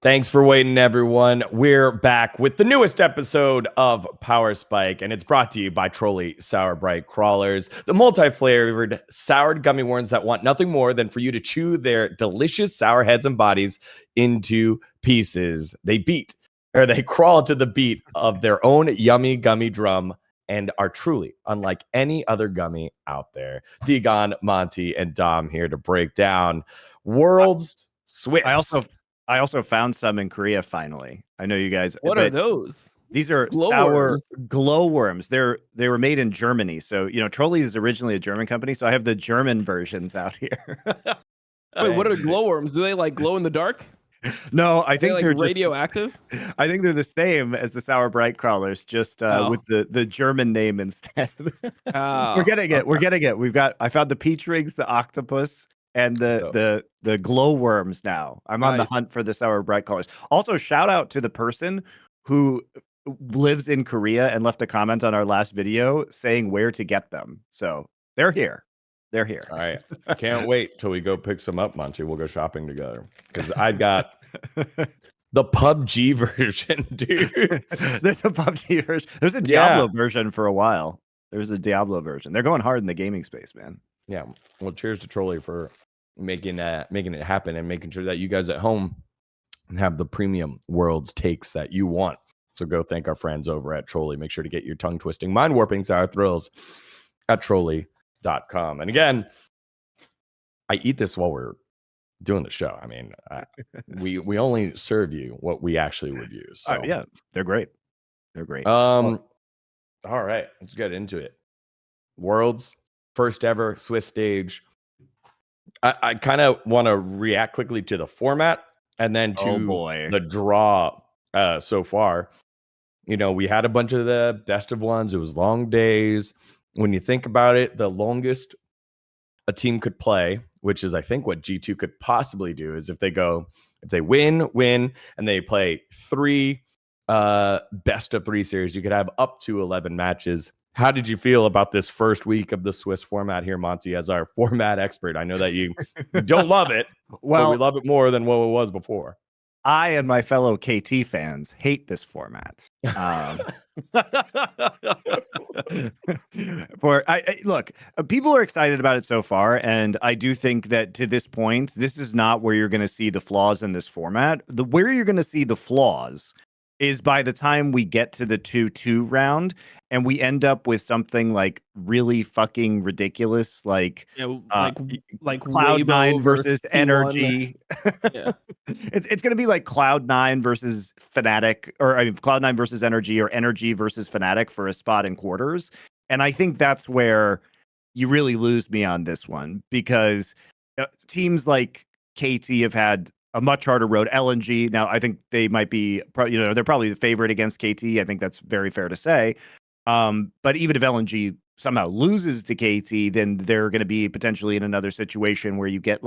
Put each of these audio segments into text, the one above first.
Thanks for waiting, everyone. We're back with the newest episode of Power Spike, and it's brought to you by Trolley Sour Bright Crawlers, the multi-flavored soured gummy worms that want nothing more than for you to chew their delicious sour heads and bodies into pieces. They crawl to the beat of their own yummy gummy drum and are truly unlike any other gummy out there. Dgon, Monty, and Dom here to break down World's Swiss. I also found some in Korea finally. I know you guys. What are those? These are sour glowworms. They were made in Germany. So, Trolley is originally a German company. So I have the German versions out here. Wait, what are glowworms? Do they like glow in the dark? No, I think they're radioactive. I think they're the same as the sour bright crawlers, just with the German name instead. We're getting it. I found the peach rings, the octopus, and the glowworms now. I'm on the hunt for the sour bright colors. Also, shout out to the person who lives in Korea and left a comment on our last video saying where to get them. So they're here. They're here. All right. Can't wait till we go pick some up, Monty. We'll go shopping together. Because I've got the PUBG version, dude. There's a PUBG version. There's a Diablo version for a while. There's a Diablo version. They're going hard in the gaming space, man. Yeah. Well, cheers to Trolley for making it happen and making sure that you guys at home have the premium World's takes that you want. So go thank our friends over at Trolley. Make sure to get your tongue twisting, mind warping sour thrills at Trolley.com. And again, I eat this while we're doing the show. I mean, we only serve you what we actually would use. So. Yeah, they're great. They're great. All right, let's get into it. World's first ever Swiss stage. I kind of want to react quickly to the format and then to the draw so far. We had a bunch of the best of ones. It was long days. When you think about it, the longest a team could play, which is I think what G2 could possibly do, is if they win, and they play 3 best of 3 series, you could have up to 11 matches. How did you feel about this first week of the Swiss format here, Monty, as our format expert? I know that you don't love it, but we love it more than what it was before. I and my fellow KT fans hate this format. Look, people are excited about it so far, and I do think that to this point, this is not where you're going to see the flaws in this format. Where you're going to see the flaws is by the time we get to the 2-2 round and we end up with something like really fucking ridiculous, like Cloud9 versus Energy. Yeah. It's going to be like Cloud9 versus Fnatic, or Cloud9 versus Energy, or Energy versus Fnatic for a spot in quarters. And I think that's where you really lose me on this one, because teams like KT have had a much harder road. LNG, now I think they might be, they're probably the favorite against KT. I think that's very fair to say. But even if LNG somehow loses to KT, then they're going to be potentially in another situation where you get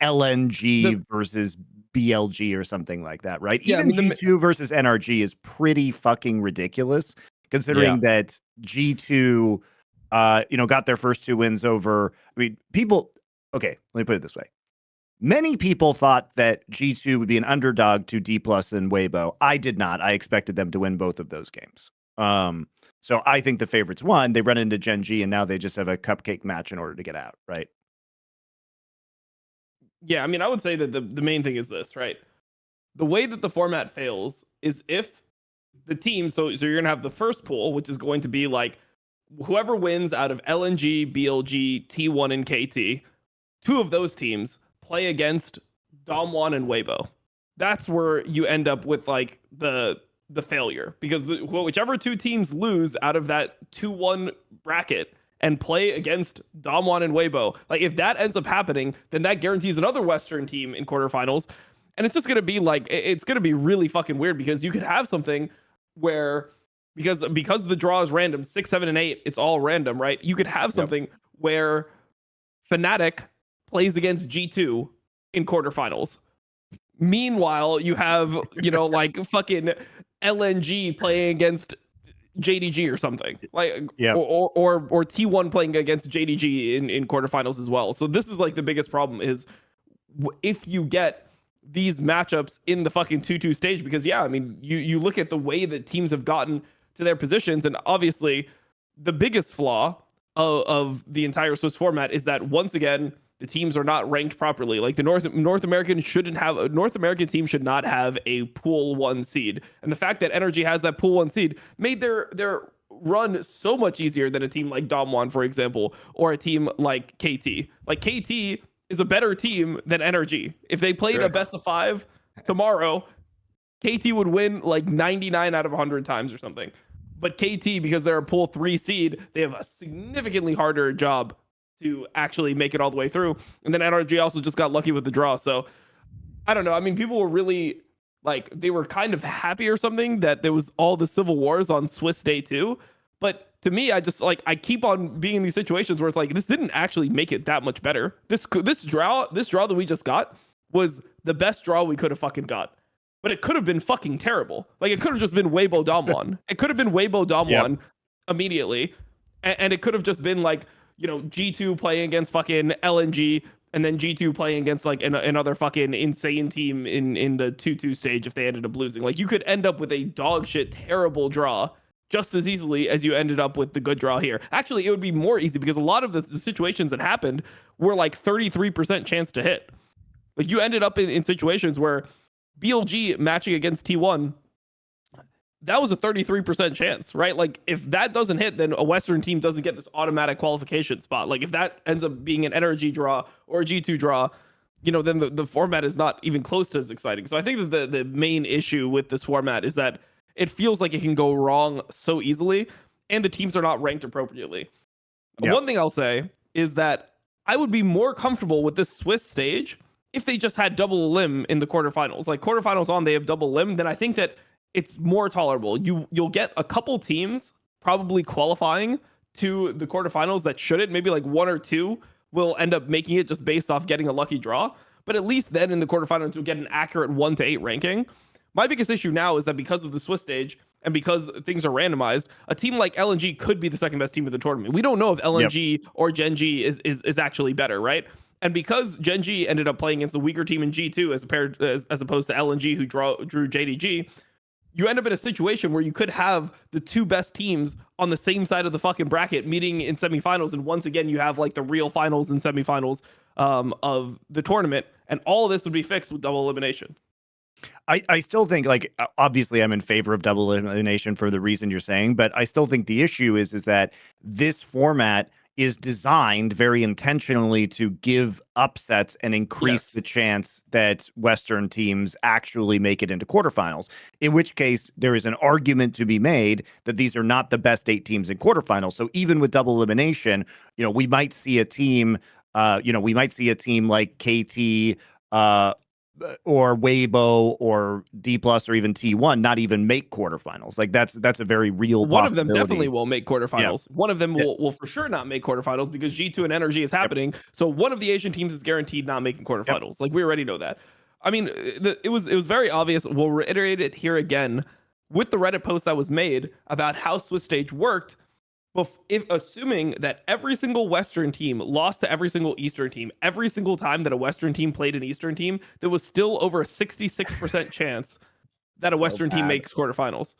LNG versus BLG or something like that, right? Yeah, even G2 versus NRG is pretty fucking ridiculous, considering that G2, got their first 2 wins over. People. Okay, let me put it this way. Many people thought that G2 would be an underdog to D+ and Weibo. I did not. I expected them to win both of those games. So I think the favorites won. They run into Gen G, and now they just have a cupcake match in order to get out, right? Yeah, I would say that the main thing is this, right? The way that the format fails is if the team, so you're going to have the first pool, which is going to be like whoever wins out of LNG, BLG, T1, and KT, 2 of those teams play against Dom1 and Weibo. That's where you end up with like the failure, because whichever 2 teams lose out of that 2-1 bracket and play against Dom1 and Weibo, like if that ends up happening, then that guarantees another Western team in quarterfinals. And it's just going to be like, it's going to be really fucking weird, because you could have something where, because the draw is random, 6, 7, and 8, it's all random, right? You could have something where Fnatic plays against G2 in quarterfinals. Meanwhile, you have, like fucking LNG playing against JDG or something, like, or T1 playing against JDG in quarterfinals as well. So this is like the biggest problem is if you get these matchups in the fucking 2-2 stage, because I mean, you look at the way that teams have gotten to their positions, and obviously the biggest flaw of the entire Swiss format is that once again the teams are not ranked properly. Like the North American team should not have a pool 1 seed, and the fact that Energy has that pool 1 seed made their run so much easier than a team like Dgon, for example, or a team like KT. Like KT is a better team than Energy. If they played a best of 5 tomorrow, KT would win like 99 out of 100 times or something. But KT, because they're a pool 3 seed, they have a significantly harder job to actually make it all the way through. And then Energy also just got lucky with the draw. So I don't know. I mean, people were really like, they were kind of happy or something that there was all the civil wars on Swiss Day 2. But to me, I just like, I keep on being in these situations where it's like, this didn't actually make it that much better. This draw that we just got was the best draw we could have fucking got. But it could have been fucking terrible. Like, it could have just been Weibo Dom1. It could have been Weibo Dom1 immediately. And it could have just been like, you know, G2 playing against fucking LNG, and then G2 playing against like another fucking insane team in the 2-2 stage if they ended up losing. Like, you could end up with a dog shit terrible draw just as easily as you ended up with the good draw here. Actually, it would be more easy because a lot of the situations that happened were like 33% chance to hit. Like, you ended up in situations where BLG matching against T1, that was a 33% chance, right? Like, if that doesn't hit, then a Western team doesn't get this automatic qualification spot. Like, if that ends up being an Energy draw or a G2 draw, you know, then the format is not even close to as exciting. So I think that the main issue with this format is that it feels like it can go wrong so easily, and the teams are not ranked appropriately. One thing I'll say is that I would be more comfortable with this Swiss stage if they just had double elim in the quarterfinals. Like, quarterfinals on, they have double elim, then I think that it's more tolerable. You'll get a couple teams probably qualifying to the quarterfinals that shouldn't. Maybe like 1 or 2 will end up making it just based off getting a lucky draw. But at least then in the quarterfinals, you'll get an accurate 1 to 8 ranking. My biggest issue now is that because of the Swiss stage and because things are randomized, a team like LNG could be the second best team of the tournament. We don't know if LNG or Gen G is actually better, right? And because Gen G ended up playing against the weaker team in G2 as opposed to LNG who drew JDG, you end up in a situation where you could have the 2 best teams on the same side of the fucking bracket meeting in semifinals. And once again, you have like the real finals and semifinals of the tournament. And all of this would be fixed with double elimination. I still think, like, obviously I'm in favor of double elimination for the reason you're saying, but I still think the issue is that this format is designed very intentionally to give upsets and increase the chance that Western teams actually make it into quarterfinals, in which case there is an argument to be made that these are not the best 8 teams in quarterfinals. So even with double elimination, you know, we might see a team, like KT, or Weibo or D+ or even T1 not even make quarterfinals. Like, that's a very real one of them possibility. definitely will make quarterfinals. One of them will for sure not make quarterfinals because G2 and Energy is happening. So one of the Asian teams is guaranteed not making quarterfinals. Like, we already know that. I mean, it was very obvious. We'll reiterate it here again with the Reddit post that was made about how Swiss stage worked. If assuming that every single Western team lost to every single Eastern team, every single time that a Western team played an Eastern team, there was still over a 66% chance that a Western team makes quarterfinals.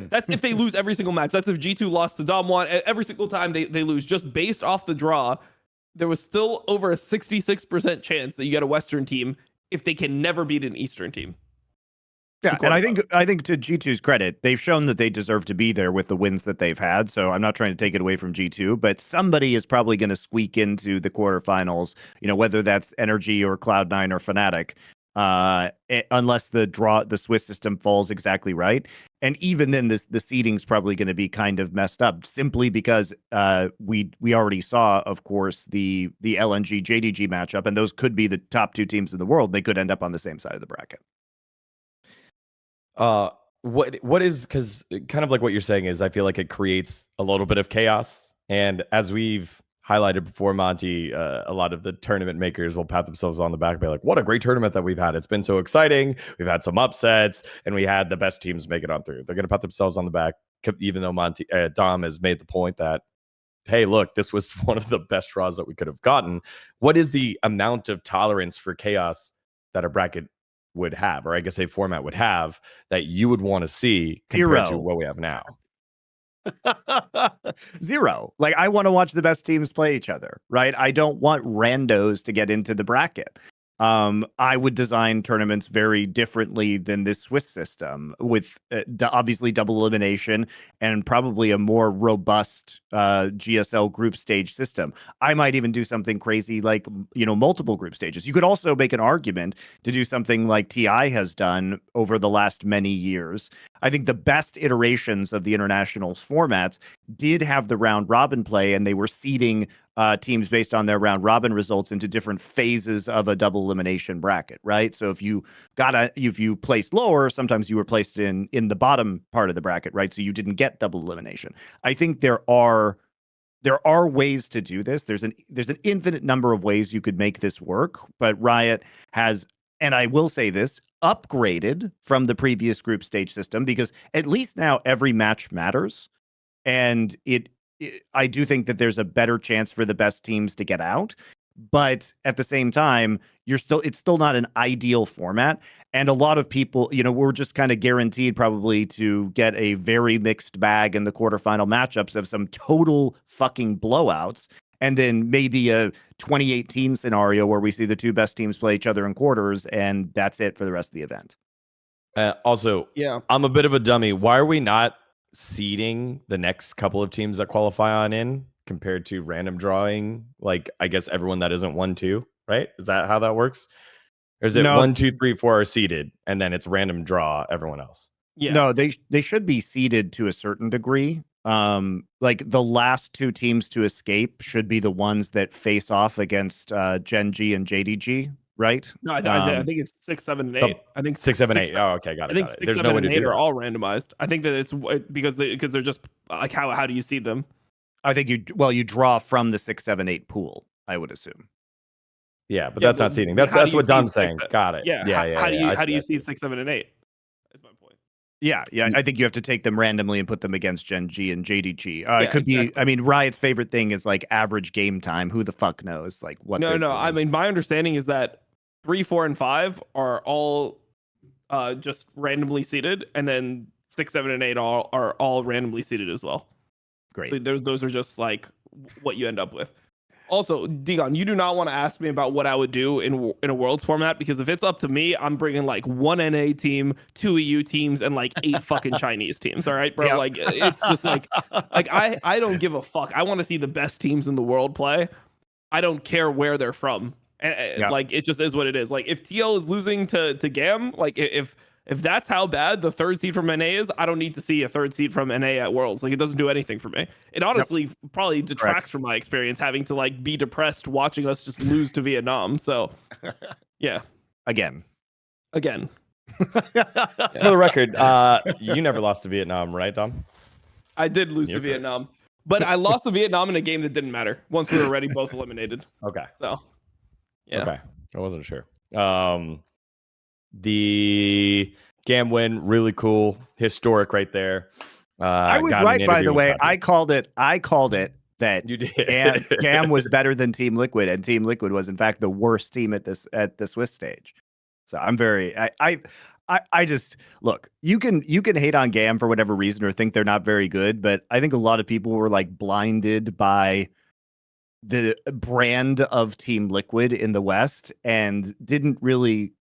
That's if they lose every single match. That's if G2 lost to Dom1 every single time they lose. Just based off the draw, there was still over a 66% chance that you get a Western team if they can never beat an Eastern team. Yeah, and I think to G2's credit, they've shown that they deserve to be there with the wins that they've had. So I'm not trying to take it away from G2, but somebody is probably going to squeak into the quarterfinals, you know, whether that's Energy or Cloud9 or Fnatic, unless the Swiss system falls exactly right. And even then, the seeding's probably going to be kind of messed up simply because we already saw, of course, the LNG JDG matchup, and those could be the top 2 teams in the world. They could end up on the same side of the bracket. What is, because kind of like what you're saying is, I feel like it creates a little bit of chaos, and as we've highlighted before, Monty, a lot of the tournament makers will pat themselves on the back and be like, what a great tournament that we've had. It's been so exciting. We've had some upsets and we had the best teams make it on through. They're going to pat themselves on the back, even though Dom has made the point that, hey, look, this was one of the best draws that we could have gotten. What is the amount of tolerance for chaos that a bracket would have, or I guess a format would have, that you would want to see compared to what we have now? 0. Like, I want to watch the best teams play each other, right? I don't want randos to get into the bracket. I would design tournaments very differently than this Swiss system, with obviously double elimination and probably a more robust GSL group stage system. I might even do something crazy like, multiple group stages. You could also make an argument to do something like TI has done over the last many years. I think the best iterations of the internationals formats did have the round robin play, and they were seeding teams based on their round robin results into different phases of a double elimination bracket, right? So if you placed lower, sometimes you were placed in the bottom part of the bracket, right? So you didn't get double elimination. I think there are ways to do this. There's an infinite number of ways you could make this work, but Riot has, and I will say this, upgraded from the previous group stage system, because at least now every match matters, and I do think that there's a better chance for the best teams to get out, but at the same time, it's still not an ideal format. And a lot of people, we're just kind of guaranteed probably to get a very mixed bag in the quarterfinal matchups of some total fucking blowouts, and then maybe a 2018 scenario where we see the two best teams play each other in quarters, and that's it for the rest of the event. Also, yeah, I'm a bit of a dummy. Why are we not seeding the next couple of teams that qualify on in compared to random drawing? Like, I guess everyone that isn't 1, 2, right? Is that how that works? Or is it 1, 2, 3, 4 are seeded and then it's random draw everyone else? Yeah. No, they should be seeded to a certain degree. Like the last 2 teams to escape should be the ones that face off against Gen G and JDG, right? No, I think it's 6, 7, and 8. I think 6, 7, 8. Oh, okay, got it. I think got it. 6, There's 7, no way and to 8 do are that. all randomized. I think that it's because they're just like, how do you seed them? I think you draw from the 6, 7, 8 pool, I would assume. Yeah, but that's not seeding. That's what Dom's saying. Got it. Yeah. How do you seed 6, 7, and 8? That's my point. Yeah. I think you have to take them randomly and put them against Gen G and JDG. It could be. I mean, Riot's favorite thing is like average game time. Who the fuck knows? Like what? No. I mean, my understanding is that 3, 4, and 5 are all just randomly seeded, and then 6, 7, and 8 are all randomly seeded as well. Great. So those are just like what you end up with. Also, Dgon, you do not want to ask me about what I would do in a Worlds format, because if it's up to me, I'm bringing like 1 NA team, 2 EU teams, and like 8 fucking Chinese teams. All right, bro. Yep. Like it's just like I don't give a fuck. I want to see the best teams in the world play. I don't care where they're from. And yep. Like it just is what it is. Like if TL is losing to GAM, like if that's how bad the 3rd seed from NA is, I don't need to see a 3rd seed from NA at Worlds. Like it doesn't do anything for me. It honestly probably detracts from my experience having to like be depressed watching us just lose to Vietnam. So yeah. Again. For the record, you never lost to Vietnam, right, Dom? I did lose to Vietnam. But I lost to Vietnam in a game that didn't matter once we were already both eliminated. Okay. So yeah. Okay. I wasn't sure. The GAM win, really cool, historic right there. I was right, by the way. I called it that you did. GAM was better than Team Liquid, and Team Liquid was in fact the worst team at the Swiss stage. So I'm very I just look, you can hate on GAM for whatever reason or think they're not very good, but I think a lot of people were like blinded by the brand of Team Liquid in the West and didn't really.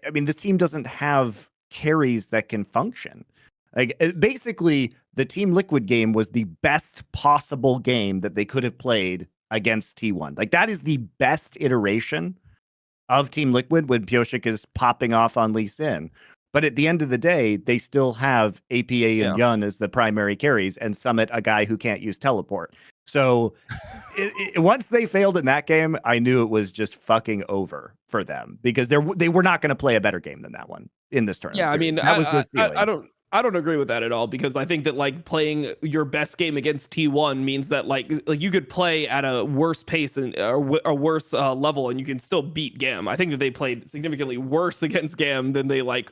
I mean, this team doesn't have carries that can function. Like basically, the Team Liquid game was the best possible game that they could have played against T1. Like that is the best iteration of Team Liquid when Pioshik is popping off on Lee Sin. But at the end of the day, they still have APA and Yun as the primary carries, and Summit, a guy who can't use teleport. So once they failed in that game, I knew it was just fucking over for them, because they were not going to play a better game than that one in this tournament. Yeah, I mean, that was the ceiling. I don't agree with that at all, because I think that like playing your best game against T1 means that like you could play at a worse pace and a worse level, and you can still beat GAM. I think that they played significantly worse against GAM than they like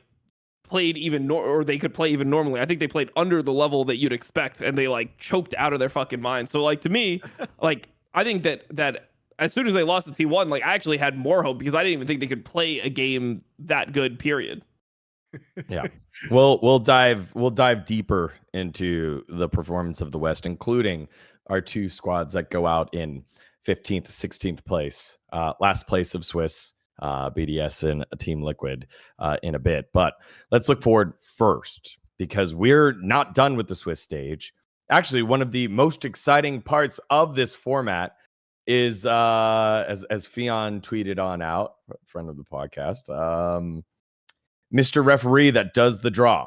played or they could play even normally. I think they played under the level that you'd expect, and they like choked out of their fucking mind. So like to me, like I think that as soon as they lost to T1, like I actually had more hope because I didn't even think they could play a game that good, period. Yeah. We'll dive deeper into the performance of the West, including our two squads that go out in 15th, 16th place, last place of Swiss, BDS and Team Liquid in a bit. But let's look forward first, because we're not done with the Swiss stage. Actually, one of the most exciting parts of this format is, as Fion tweeted on out, friend of the podcast, Mr. Referee that does the draw.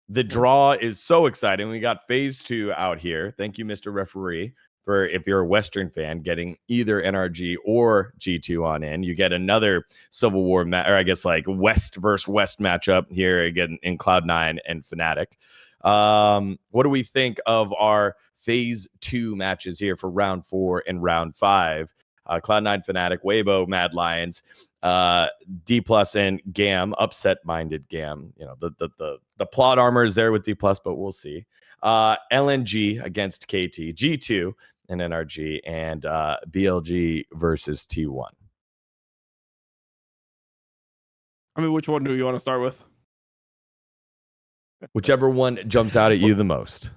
The draw is so exciting. We got phase 2 out here. Thank you, Mr. Referee, for if you're a Western fan, getting either NRG or G2 on in. You get another Civil War, or I guess like West versus West matchup here again in Cloud9 and Fnatic. What do we think of our phase 2 matches here for round 4 and round 5? Cloud9, Fnatic, Weibo, Mad Lions, D+ and Gam, upset-minded Gam. You know, the plot armor is there with D+, but we'll see. LNG against KT, G2 and NRG, and BLG versus T1. I mean, which one do you want to start with? Whichever one jumps out at you the most.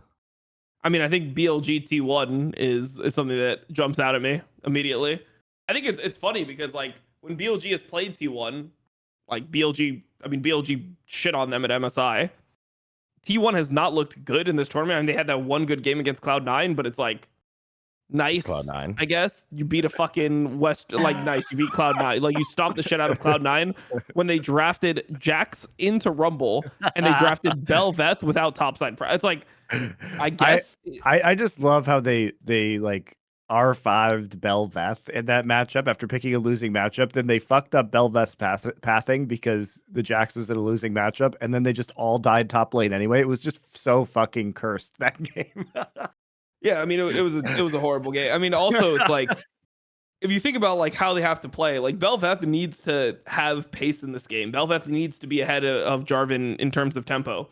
I mean, I think BLG T1 is something that jumps out at me immediately. I think it's funny because like when BLG has played T1, like BLG shit on them at MSI. T1 has not looked good in this tournament. I mean, they had that one good game against Cloud9, but it's like nice. Cloud9. I guess you beat a fucking West, like nice. You beat Cloud9, like you stomped the shit out of Cloud9 when they drafted Jax into Rumble and they drafted Belveth without topside. It's like, I guess I just love how they like R5'd Belveth in that matchup after picking a losing matchup. Then they fucked up Belveth's pathing because the Jax was in a losing matchup, and then they just all died top lane anyway. It was just so fucking cursed, that game. Yeah, I mean, it was a horrible game. I mean, also it's like, if you think about like how they have to play, like Belveth needs to have pace in this game. Belveth needs to be ahead of Jarvan in terms of tempo.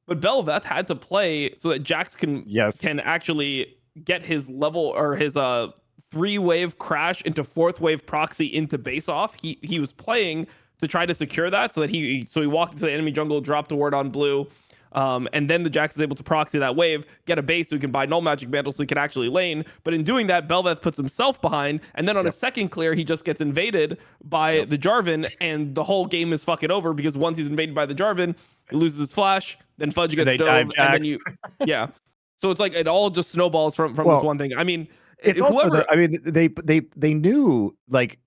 But Belveth had to play so that Jax can actually get his level or his 3-wave crash into 4th wave proxy into base off. He was playing to try to secure that so that he walked into the enemy jungle, dropped a ward on blue, and then the Jax is able to proxy that wave, get a base so he can buy null magic mantle so he can actually lane. But in doing that, Belveth puts himself behind, and then on a second clear, he just gets invaded by the Jarvan, and the whole game is fucking over because once he's invaded by the Jarvan, he loses his flash, then Fudge gets dove, and then yeah. So it's like it all just snowballs from this one thing. I mean, it's also I mean they knew, like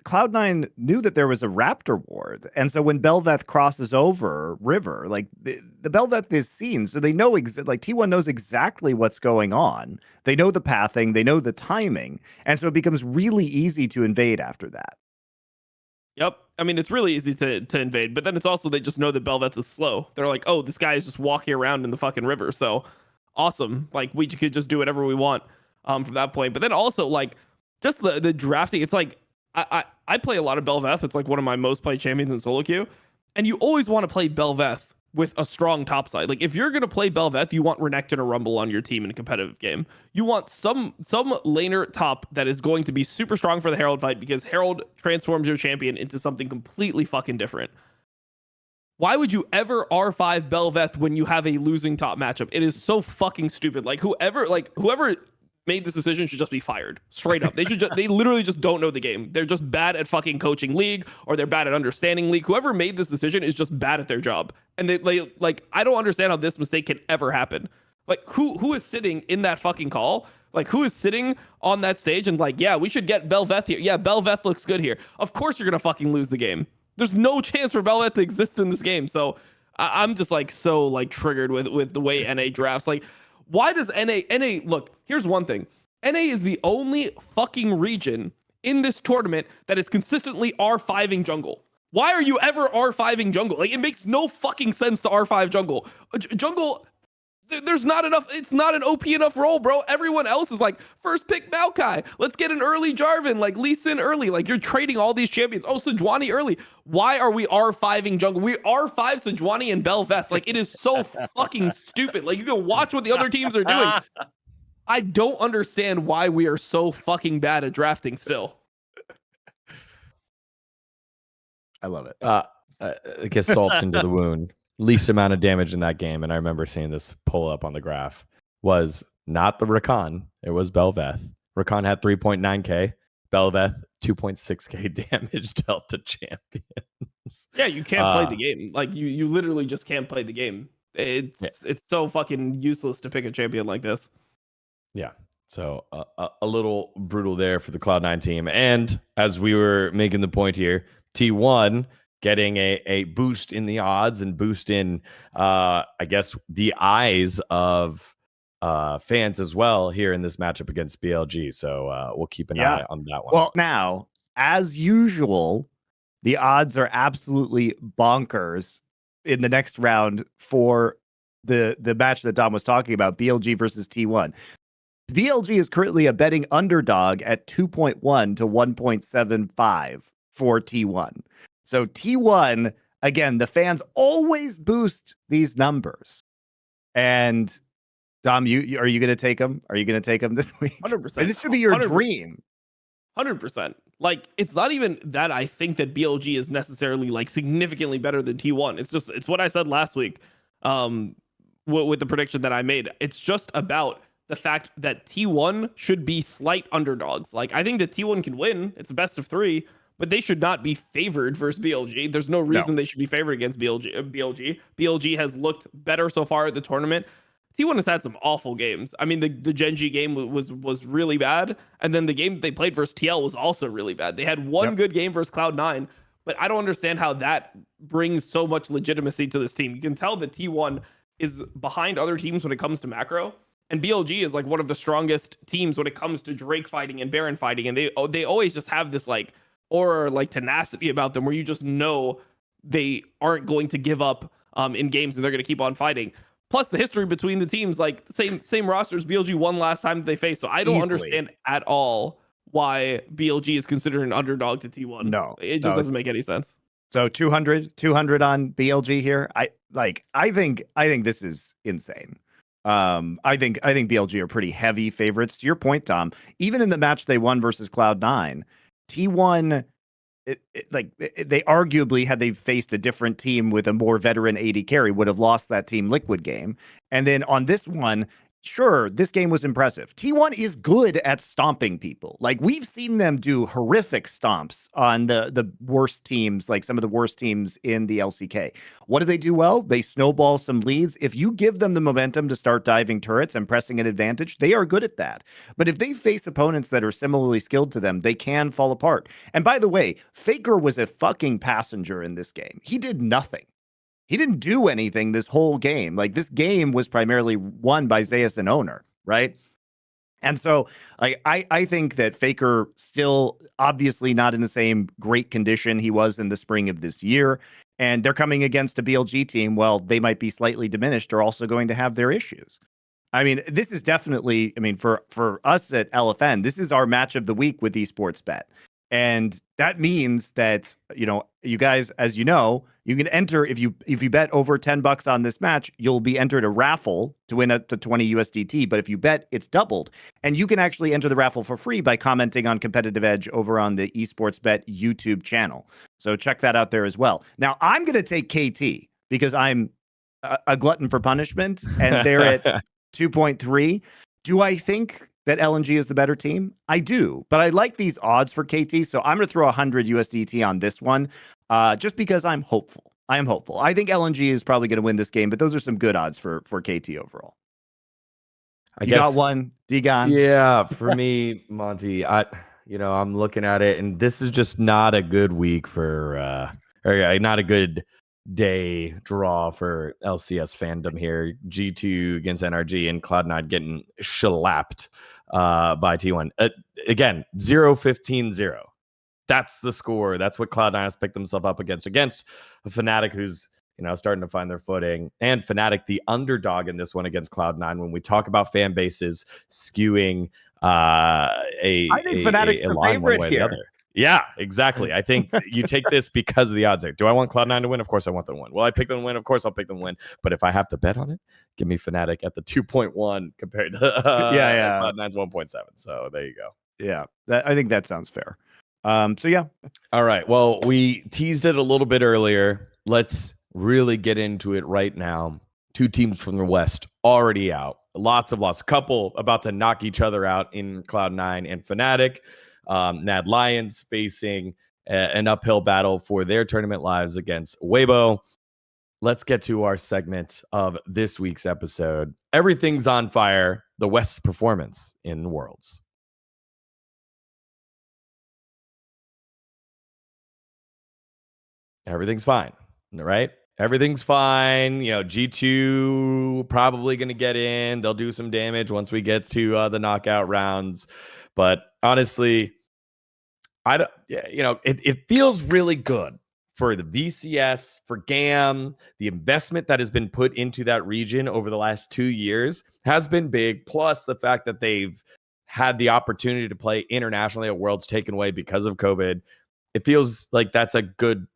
Cloud9 knew that there was a Raptor ward, and so when Belveth crosses over River, like the Belveth is seen, so they know like T1 knows exactly what's going on. They know the pathing, they know the timing, and so it becomes really easy to invade after that. Yep. I mean, it's really easy to invade, but then it's also they just know that Belveth is slow. They're like, oh, this guy is just walking around in the fucking river, so awesome. Like we could just do whatever we want from that point. But then also like just the drafting, it's like I play a lot of Belveth. It's like one of my most played champions in solo queue. And you always want to play Belveth with a strong top side. Like if you're gonna play Belveth, you want Renekton or Rumble on your team in a competitive game. You want some laner top that is going to be super strong for the Herald fight because Herald transforms your champion into something completely fucking different. Why would you ever R5 Belveth when you have a losing top matchup? It is so fucking stupid. Like whoever made this decision should just be fired straight up. They literally just don't know the game. They're just bad at fucking coaching League, or they're bad at understanding League. Whoever made this decision is just bad at their job. And they like, I don't understand how this mistake can ever happen. Like who is sitting in that fucking call? Like who is sitting on that stage and like, yeah, we should get Belveth here. Yeah, Belveth looks good here. Of course you're gonna fucking lose the game. There's no chance for Belveth to exist in this game. So I'm just like so like triggered with the way NA drafts. Like, why does NA look? Here's one thing. NA is the only fucking region in this tournament that is consistently R5ing jungle. Why are you ever R5ing jungle? Like, it makes no fucking sense to R5 jungle. Jungle, there's not enough. It's not an OP enough role, bro. Everyone else is like, first pick Maokai. Let's get an early Jarvan, like Lee Sin early. Like, you're trading all these champions. Oh, Sejuani early. Why are we R5ing jungle? We R5 Sejuani and Belveth. Like, it is so fucking stupid. Like, you can watch what the other teams are doing. I don't understand why we are so fucking bad at drafting still. I love it. I guess salt into the wound. Least amount of damage in that game, and I remember seeing this pull up on the graph, was not the Rakan. It was Belveth. Rakan had 3.9k. Belveth 2.6k damage dealt to champions. Yeah, you can't play the game. Like you literally just can't play the game. It's so fucking useless to pick a champion like this. Yeah. So a little brutal there for the Cloud9 team. And as we were making the point here, T1 getting a boost in the odds and boost in, I guess, the eyes of fans as well here in this matchup against BLG. So we'll keep an eye on that one. Well, now, as usual, the odds are absolutely bonkers in the next round for the match that Dom was talking about, BLG versus T1. BLG is currently a betting underdog at 2.1 to 1.75 for T1. So T1, again, the fans always boost these numbers. And Dom, you are you going to take them? Are you going to take them this week? 100%. This should be your 100%. dream. 100%. Like, it's not even that I think that BLG is necessarily like significantly better than T1. It's what I said last week with the prediction that I made. It's just about the fact that T1 should be slight underdogs. Like, I think that T1 can win. It's a best of 3, but they should not be favored versus BLG. There's no reason they should be favored against BLG. BLG has looked better so far at the tournament. T1 has had some awful games. I mean, the Genji game was really bad, and then the game that they played versus TL was also really bad. They had one good game versus Cloud9, but I don't understand how that brings so much legitimacy to this team. You can tell that T1 is behind other teams when it comes to macro, and BLG is like one of the strongest teams when it comes to Drake fighting and Baron fighting, and they always just have this like aura, like tenacity about them, where you just know they aren't going to give up in games and they're going to keep on fighting. Plus the history between the teams, like same rosters. BLG won last time that they faced, so I don't understand at all why BLG is considered an underdog to T1. No, it just doesn't make any sense. So 200 on BLG here. I think this is insane. I think BLG are pretty heavy favorites. To your point, Tom, even in the match they won versus Cloud9, T1, they arguably, had they faced a different team with a more veteran AD carry, would have lost that Team Liquid game. And then on this one, sure, this game was impressive. T1 is good at stomping people. Like, we've seen them do horrific stomps on the worst teams, like some of the worst teams in the LCK. What do they do well? They snowball some leads. If you give them the momentum to start diving turrets and pressing an advantage, they are good at that. But if they face opponents that are similarly skilled to them, they can fall apart. And by the way, Faker was a fucking passenger in this game. He did nothing. He didn't do anything this whole game. Like, this game was primarily won by Zeus and Owner, right? And so I think that Faker still obviously not in the same great condition he was in the spring of this year. And they're coming against a BLG team. Well, they might be slightly diminished, are also going to have their issues. I mean, this is definitely, I mean, for us at LFN, this is our match of the week with Esports Bet. And that means that, you know, you guys, as you know, you can enter, if you bet over $10 on this match, you'll be entered a raffle to win up to 20 USDT. But if you bet, it's doubled. And you can actually enter the raffle for free by commenting on Competitive Edge over on the Esports Bet YouTube channel. So check that out there as well. Now, I'm going to take KT because I'm a glutton for punishment, and they're at 2.3. Do I think that LNG is the better team? I do, but I like these odds for KT, so I'm going to throw 100 USDT on this one, just because I'm hopeful. I am hopeful. I think LNG is probably going to win this game, but those are some good odds for KT overall. I guess, got one, Dgon? Yeah, for me, Monty, I'm looking at it, and this is just not a good week for, or not a good day draw for LCS fandom here. G2 against NRG and Cloud9 getting shellapped by T1. Again, 0-15-0. That's the score. That's what Cloud9 has picked themselves up against a Fnatic who's, starting to find their footing. And Fnatic, the underdog in this one against Cloud9. When we talk about fan bases skewing I think Fnatic's the favorite here. Yeah, exactly. I think you take this because of the odds there. Do I want Cloud9 to win? Of course I want them to win. Will I pick them to win? Of course I'll pick them to win. But if I have to bet on it, give me Fnatic at the 2.1 compared to yeah. Cloud9's 1.7. So there you go. Yeah, I think that sounds fair. So yeah. All right. Well, we teased it a little bit earlier. Let's really get into it right now. Two teams from the West already out. Lots of loss. Couple about to knock each other out in Cloud9 and Fnatic. Mad Lions facing an uphill battle for their tournament lives against Weibo. Let's get to our segment of this week's episode. Everything's on fire. The West's performance in Worlds. Everything's fine, right? Everything's fine. You know, G2 probably going to get in. They'll do some damage once we get to the knockout rounds. But honestly, it feels really good for the VCS, for GAM. The investment that has been put into that region over the last 2 years has been big. Plus the fact that they've had the opportunity to play internationally at Worlds taken away because of COVID. It feels like that's a good,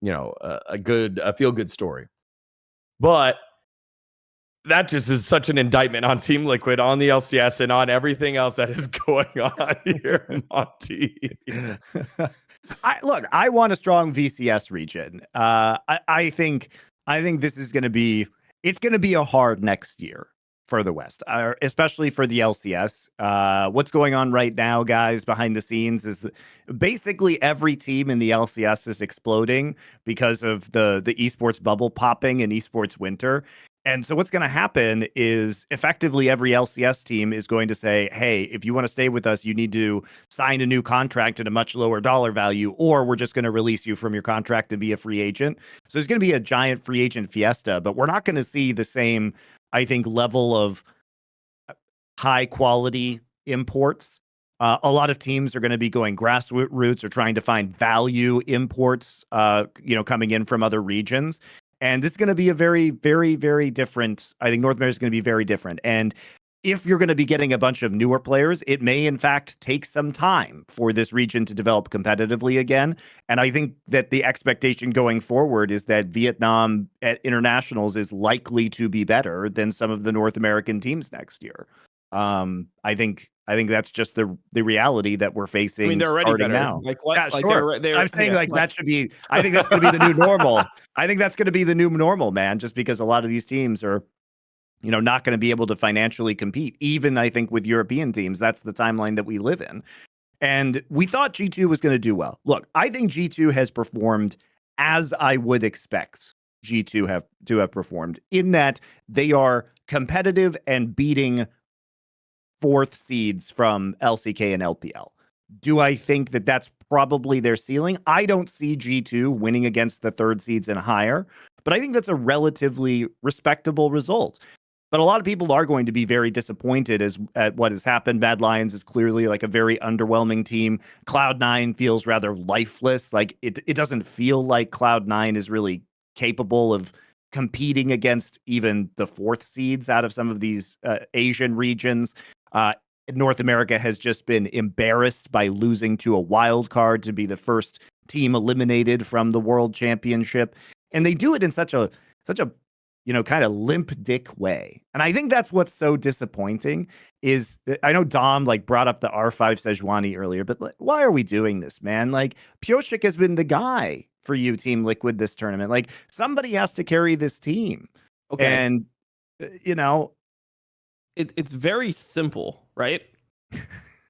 a feel-good story. But that just is such an indictment on Team Liquid, on the LCS, and on everything else that is going on here, Monty. I want a strong VCS region. I think this is going to be a hard next year for the West, especially for the LCS. What's going on right now, guys, behind the scenes is that basically every team in the LCS is exploding because of the esports bubble popping and esports winter. And so what's going to happen is effectively every LCS team is going to say, hey, if you want to stay with us, you need to sign a new contract at a much lower dollar value, or we're just going to release you from your contract and be a free agent. So there's going to be a giant free agent fiesta, but we're not going to see the same, I think, level of high quality imports. A lot of teams are going to be going grassroots or trying to find value imports, coming in from other regions. And this is going to be a very, very, very different. I think North America is going to be very different. And if you're going to be getting a bunch of newer players, it may, in fact, take some time for this region to develop competitively again. And I think that the expectation going forward is that Vietnam at internationals is likely to be better than some of the North American teams next year. I think that's just the reality that we're facing. I mean, they're already better now. Like what? Yeah, like sure. I'm saying that should be. I think that's going to be the new normal. I think that's going to be the new normal, man. Just because a lot of these teams are, not going to be able to financially compete. Even I think with European teams, that's the timeline that we live in. And we thought G2 was going to do well. Look, I think G2 has performed as I would expect G2 to have performed, in that they are competitive and beating fourth seeds from LCK and LPL. Do I think that that's probably their ceiling? I don't see G2 winning against the third seeds and higher, but I think that's a relatively respectable result. But a lot of people are going to be very disappointed at what has happened. Mad Lions is clearly like a very underwhelming team. Cloud9 feels rather lifeless. Like it doesn't feel like Cloud9 is really capable of competing against even the fourth seeds out of some of these Asian regions. North America has just been embarrassed by losing to a wild card to be the first team eliminated from the World Championship. And they do it in such a kind of limp dick way. And I think that's what's so disappointing is I know Dom brought up the R5 Sejuani earlier, but why are we doing this, man? Pyosik has been the guy for you, Team Liquid, this tournament. Somebody has to carry this team. Okay. And, it's very simple, right?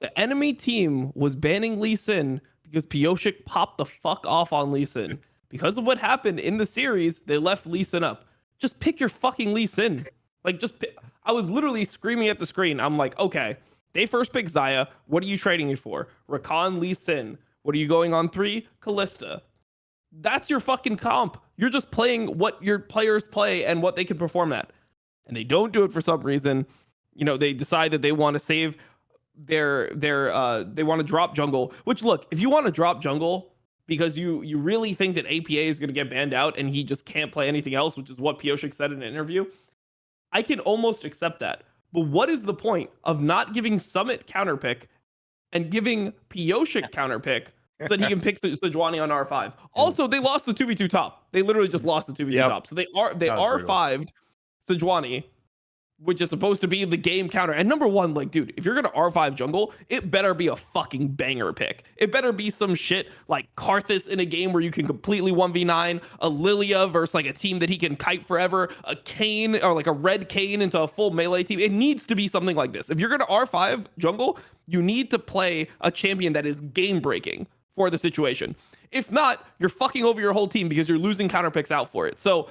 The enemy team was banning Lee Sin because Pyosik popped the fuck off on Lee Sin. Because of what happened in the series, they left Lee Sin up. Just pick your fucking Lee Sin. I was literally screaming at the screen. I'm like, okay, they first pick Xayah. What are you trading it for? Rakan, Lee Sin. What are you going on 3? Kalista. That's your fucking comp. You're just playing what your players play and what they can perform at. And they don't do it for some reason. They decide that they want to save they want to drop jungle, which, look, if you want to drop jungle because you really think that APA is going to get banned out and he just can't play anything else, which is what Pyosik said in an interview, I can almost accept that. But what is the point of not giving Summit counterpick and giving Piyoshik counter pick so that he can pick Sejuani on R5. Also, they lost the 2v2 top. They literally just lost the 2v2 top. So they R5'd Sejuani, which is supposed to be the game counter. And number one, like, dude, if you're gonna R5 jungle, it better be a fucking banger pick. It better be some shit like Karthus in a game where you can completely 1v9, a Lilia versus like a team that he can kite forever, a Kayn or like a red Kayn into a full melee team. It needs to be something like this. If you're gonna R5 jungle, you need to play a champion that is game breaking for the situation. If not, you're fucking over your whole team because you're losing counter picks out for it. So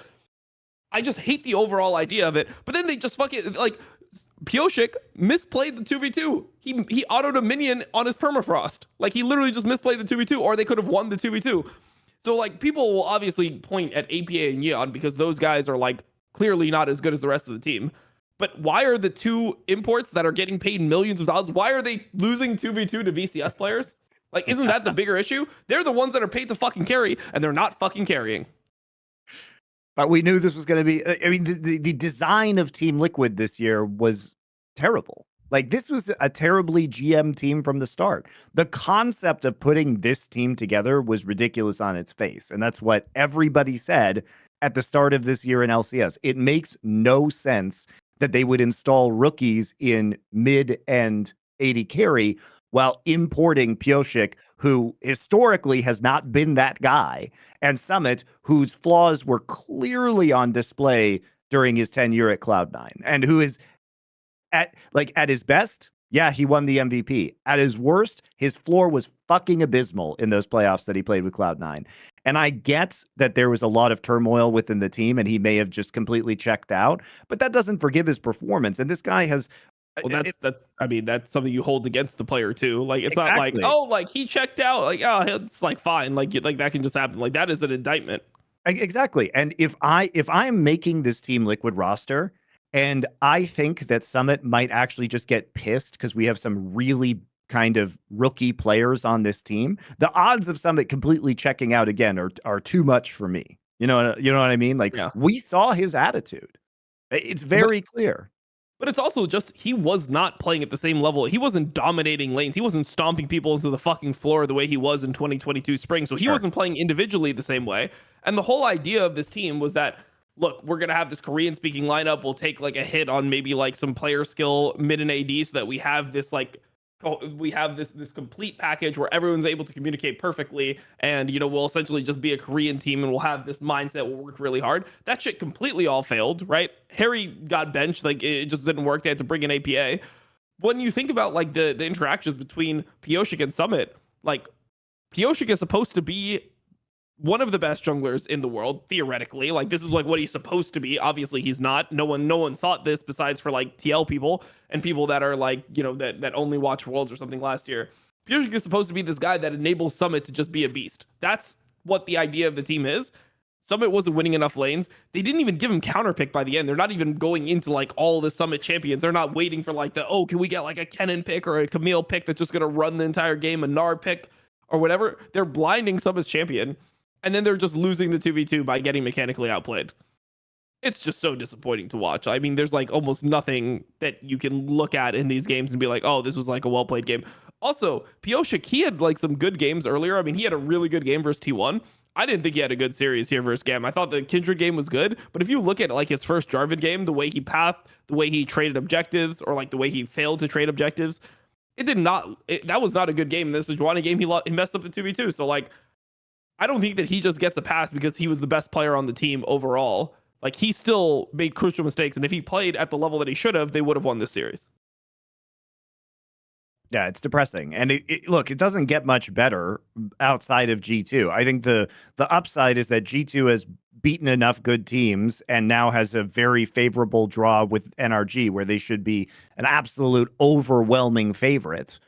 I just hate the overall idea of it. But then they just fucking like Piyoshik misplayed the 2v2. He autoed a minion on his permafrost. Like he literally just misplayed the 2v2, or they could have won the 2v2. So like people will obviously point at APA and Yeon because those guys are like clearly not as good as the rest of the team. But why are the two imports that are getting paid millions of dollars, why are they losing 2v2 to VCS players? Like, isn't that the bigger issue? They're the ones that are paid to fucking carry, and they're not fucking carrying. But we knew this was going to be, I mean, the design of Team Liquid this year was terrible. Like, this was a terribly GM team from the start. The concept of putting this team together was ridiculous on its face. And that's what everybody said at the start of this year in LCS. It makes no sense that they would install rookies in mid and AD carry while importing Piyoshik, who historically has not been that guy, and Summit, whose flaws were clearly on display during his tenure at Cloud9, and who is at his best, yeah, he won the MVP. At his worst, his floor was fucking abysmal in those playoffs that he played with Cloud9. And I get that there was a lot of turmoil within the team, and he may have just completely checked out, but that doesn't forgive his performance. And this guy has. Well, that's something you hold against the player too. Like it's not like, oh, like he checked out. Like, oh, it's like fine. Like that can just happen. Like that is an indictment. Exactly. And if I'm making this Team Liquid roster, and I think that Summit might actually just get pissed because we have some really kind of rookie players on this team, the odds of Summit completely checking out again are too much for me. You know what I mean? Like we saw his attitude. It's very clear. But it's also just he was not playing at the same level. He wasn't dominating lanes. He wasn't stomping people into the fucking floor the way he was in 2022 spring. So he wasn't playing individually the same way. And the whole idea of this team was that, look, we're going to have this Korean speaking lineup. We'll take like a hit on maybe like some player skill mid and AD so that we have this like this complete package where everyone's able to communicate perfectly, and we'll essentially just be a Korean team, and we'll have this mindset, we'll work really hard. That shit completely all failed, right? Harry got benched, like it just didn't work. They had to bring in APA. When you think about like the interactions between Piyoshik and Summit, like Piyoshik is supposed to be one of the best junglers in the world, theoretically. Like this is like what he's supposed to be. Obviously he's not. No one thought this besides for like TL people and people that are like, that only watch Worlds or something last year. Piyoshik is supposed to be this guy that enables Summit to just be a beast. That's what the idea of the team is. Summit wasn't winning enough lanes. They didn't even give him counterpick by the end. They're not even going into like all the Summit champions. They're not waiting for like can we get like a Kennen pick or a Camille pick that's just going to run the entire game, a Gnar pick or whatever. They're blinding Summit's champion. And then they're just losing the 2v2 by getting mechanically outplayed. It's just so disappointing to watch. I mean, there's like almost nothing that you can look at in these games and be like, oh, this was like a well-played game. Also, Piyoshik, he had like some good games earlier. I mean, he had a really good game versus T1. I didn't think he had a good series here versus Gam. I thought the Kindred game was good, but if you look at like his first Jarvan game, the way he pathed, the way he traded objectives, or like the way he failed to trade objectives, that was not a good game. In this Sejuani game, he messed up the 2v2. So like, I don't think that he just gets a pass because he was the best player on the team overall. Like he still made crucial mistakes, and if he played at the level that he should have, they would have won this series. Yeah, it's depressing. And look, it doesn't get much better outside of G2. I think the upside is that G2 has beaten enough good teams and now has a very favorable draw with NRG, where they should be an absolute overwhelming favorite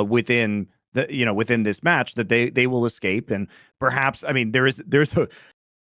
within this match, that they will escape. And perhaps, I mean, there's a,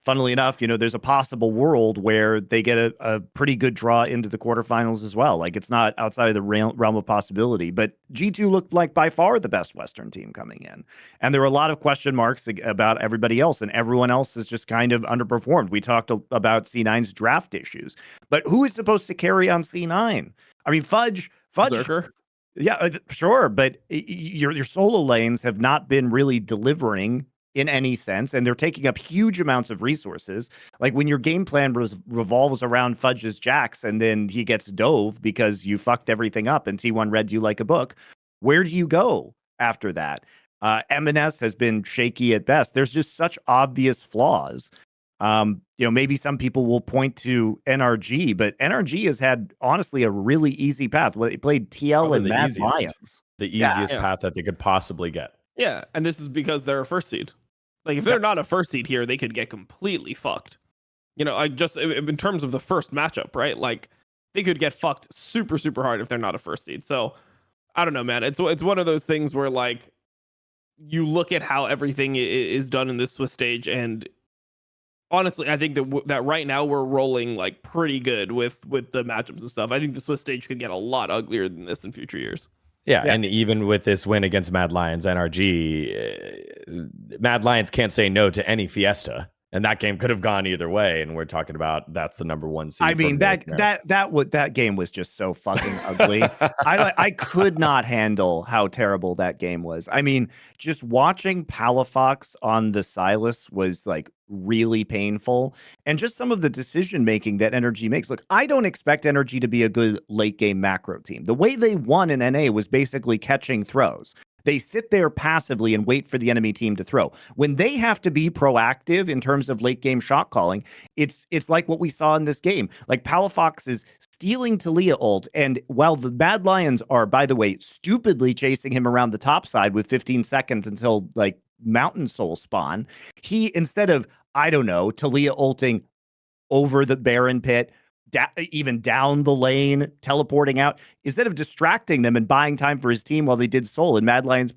funnily enough, there's a possible world where they get a pretty good draw into the quarterfinals as well. Like it's not outside of the realm of possibility, but G2 looked like by far the best Western team coming in. And there were a lot of question marks about everybody else, and everyone else has just kind of underperformed. We talked about C9's draft issues, but who is supposed to carry on C9? I mean, Fudge. Zerker? Yeah, sure, but your solo lanes have not been really delivering in any sense, and they're taking up huge amounts of resources. Like when your game plan revolves around Fudge's Jax, and then he gets dove because you fucked everything up, and T1 read you like a book. Where do you go after that? M&S has been shaky at best. There's just such obvious flaws. Maybe some people will point to NRG, but NRG has had honestly a really easy path. Well, they played TL Probably and the Mad easiest. Lions. The easiest Yeah. path that they could possibly get. Yeah, and this is because they're a first seed. Like if they're not a first seed here, they could get completely fucked. Like just in terms of the first matchup, right? Like they could get fucked super, super hard if they're not a first seed. So I don't know, man. It's one of those things where like you look at how everything is done in this Swiss stage, and honestly, I think that right now we're rolling like pretty good with the matchups and stuff. I think the Swiss stage could get a lot uglier than this in future years. Yeah, and even with this win against Mad Lions, NRG, Mad Lions can't say no to any Fiesta, and that game could have gone either way. And we're talking about that's the number one seed. I mean that game was just so fucking ugly. I could not handle how terrible that game was. I mean, just watching Palafox on the Silas was like really painful, and just some of the decision making that NRG makes. Look, I don't expect NRG to be a good late game macro team. The way they won in NA was basically catching throws. They sit there passively and wait for the enemy team to throw. When they have to be proactive in terms of late game shot calling, it's like what we saw in this game. Like Palafox is stealing Talia ult, and while the Mad Lions are, by the way, stupidly chasing him around the top side with 15 seconds until like Mountain Soul spawn, he, instead of, I don't know, Talia ulting over the Baron pit, even down the lane, teleporting out, instead of distracting them and buying time for his team while they did Soul and Mad Lions,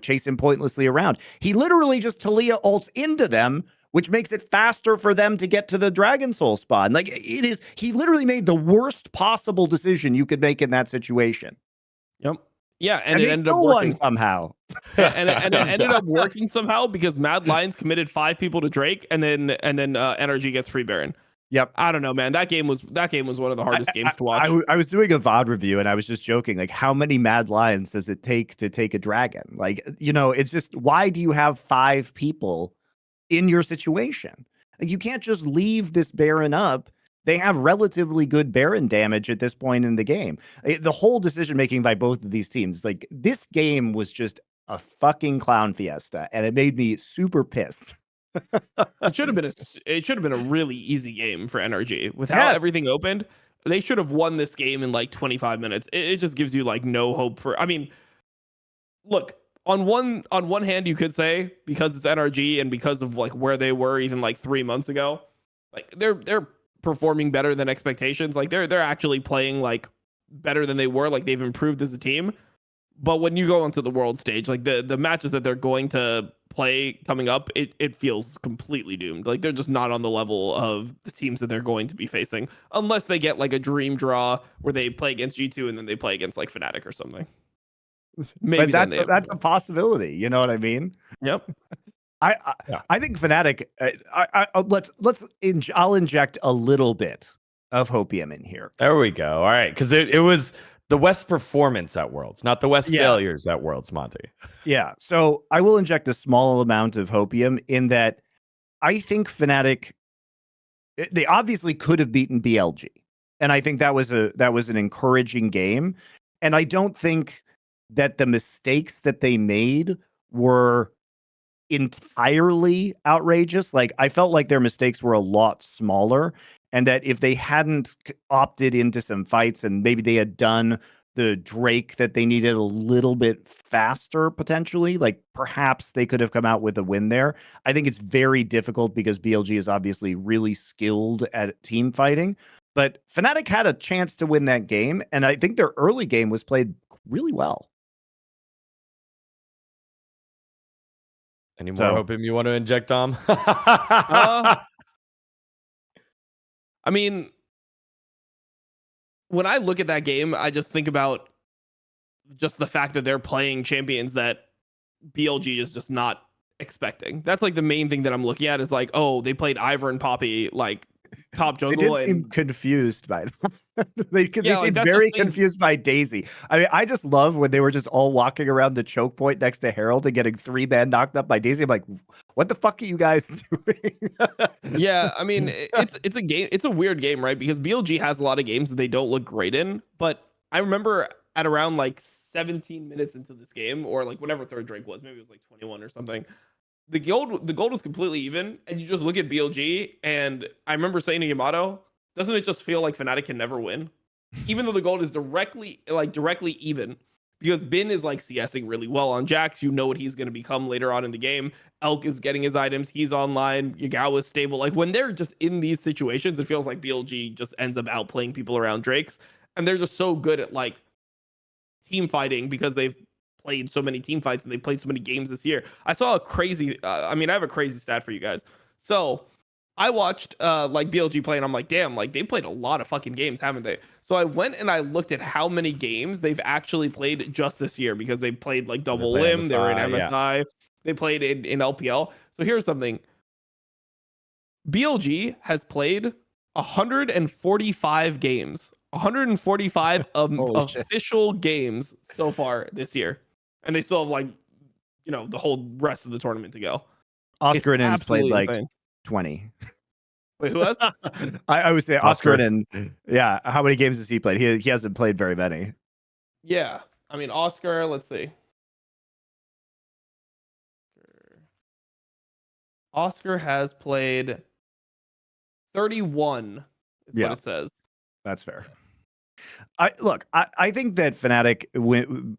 chase him pointlessly around, he literally just Talia ults into them, which makes it faster for them to get to the Dragon Soul spawn. Like he literally made the worst possible decision you could make in that situation. Yep. Yeah, and it ended up working somehow. Yeah, and it ended up working somehow because Mad Lions committed 5 people to Drake, and then NRG gets free Baron. Yep. I don't know, man. That game was one of the hardest games to watch. I was doing a VOD review and I was just joking, like, how many Mad Lions does it take to take a dragon? Like, it's just, why do you have 5 people in your situation? Like, you can't just leave this Baron up. They have relatively good Baron damage at this point in the game. The whole decision making by both of these teams, like, this game was just a fucking clown fiesta, and it made me super pissed. It should have been a really easy game for NRG with how everything opened. They should have won this game in like 25 minutes. It just gives you like no hope for. I mean, look, on one hand, you could say because it's NRG and because of like where they were even like 3 months ago, like they're performing better than expectations. Like they're actually playing like better than they were. Like they've improved as a team. But when you go onto the world stage, like the matches that they're going to play coming up, it feels completely doomed. Like they're just not on the level of the teams that they're going to be facing, unless they get like a dream draw where they play against G2 and then they play against like Fnatic or something. Maybe but that's a possibility. You know what I mean? Yep. I think Fnatic. I'll inject a little bit of hopium in here. There we go. All right, because it was the West performance at Worlds, not the West failures at Worlds, Monty. Yeah. So I will inject a small amount of hopium in that I think Fnatic, they obviously could have beaten BLG. And I think that was an encouraging game. And I don't think that the mistakes that they made were entirely outrageous. Like, I felt like their mistakes were a lot smaller, and that if they hadn't opted into some fights and maybe they had done the Drake that they needed a little bit faster, potentially, like perhaps they could have come out with a win there. I think it's very difficult because BLG is obviously really skilled at team fighting, but Fnatic had a chance to win that game, and I think their early game was played really well. Any more hopium you want to inject, Tom? I mean, when I look at that game, I just think about just the fact that they're playing champions that BLG is just not expecting. That's like the main thing that I'm looking at is like, oh, they played Ivor and Poppy like top They jungle. did seem And confused by that. They Yeah, like, seemed that's very just things. confused by Daisy. I mean, I just love when they were just all walking around the choke point next to Harold and getting 3-man knocked up by Daisy. I'm like, what the fuck are you guys doing? Yeah, I mean, it's a game. It's a weird game, right? Because BLG has a lot of games that they don't look great in. But I remember at around like 17 minutes into this game, or like whatever third Drake was, maybe it was like 21 or something. The gold was completely even, and you just look at BLG, and I remember saying to Yamato, doesn't it just feel like Fnatic can never win? Even though the gold is directly even, because Bin is like CSing really well on Jax. You know what he's going to become later on in the game. Elk is getting his items. He's online. Yagao is stable. Like when they're just in these situations, it feels like BLG just ends up outplaying people around Drake's, and they're just so good at like team fighting because they've played so many team fights and they played so many games this year. I saw a crazy. I mean, I have a crazy stat for you guys. So I watched like BLG play, and I'm like, damn, like they played a lot of fucking games, haven't they? So I went and I looked at how many games they've actually played just this year, because they played like double play limb, they were in MSI, yeah. MSI, they played in LPL. So here's something: BLG has played 145 games, 145 Holy shit. official games so far this year, and they still have like the whole rest of the tournament to go. Oscar It's and N's played absolutely like insane. 20. Wait, who else? I would say Oscar Oscar. and yeah. How many games has he played? He hasn't played very many. Yeah, I mean Oscar. Let's see. Oscar has played 31. Is Yeah. what it says. That's fair. I think that Fnatic,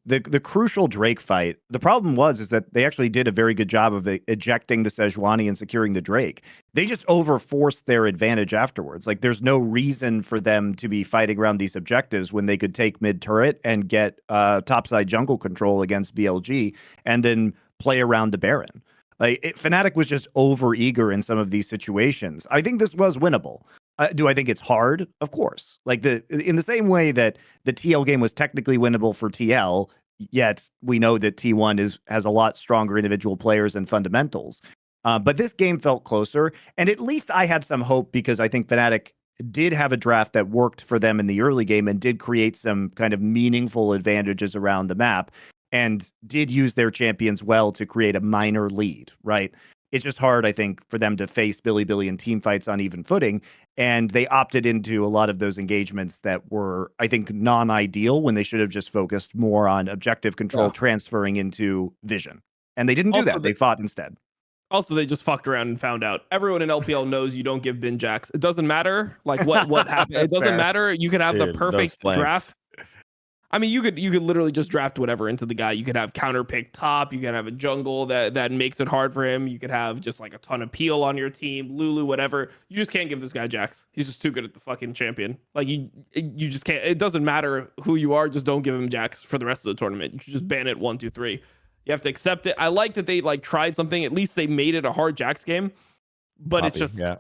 the crucial Drake fight, the problem is that they actually did a very good job of ejecting the Sejuani and securing the Drake. They just overforced their advantage afterwards. Like there's no reason for them to be fighting around these objectives when they could take mid turret and get topside jungle control against BLG and then play around the Baron. Like Fnatic was just over eager in some of these situations. I think this was winnable. Do I think it's hard? Of course. Like in the same way that the TL game was technically winnable for TL, yet we know that T1 has a lot stronger individual players and fundamentals. But this game felt closer, and at least I had some hope because I think Fnatic did have a draft that worked for them in the early game and did create some kind of meaningful advantages around the map and did use their champions well to create a minor lead, right? It's just hard, I think, for them to face Billy in team fights on even footing. And they opted into a lot of those engagements that were, I think, non-ideal when they should have just focused more on objective control, transferring into vision. And they didn't do that. They fought instead. Also, they just fucked around and found out. Everyone in LPL knows you don't give Bin Jax. It doesn't matter like what happened. It doesn't matter. You can have the perfect draft. I mean, you could literally just draft whatever into the guy. You could have counter pick top. You can have a jungle that makes it hard for him. You could have just like a ton of peel on your team, Lulu, whatever. You just can't give this guy Jax. He's just too good at the fucking champion. Like you just can't. It doesn't matter who you are. Just don't give him Jax for the rest of the tournament. You should just ban it 1, 2, 3. You have to accept it. I like that they like tried something. At least they made it a hard Jax game, but it's just. Yeah.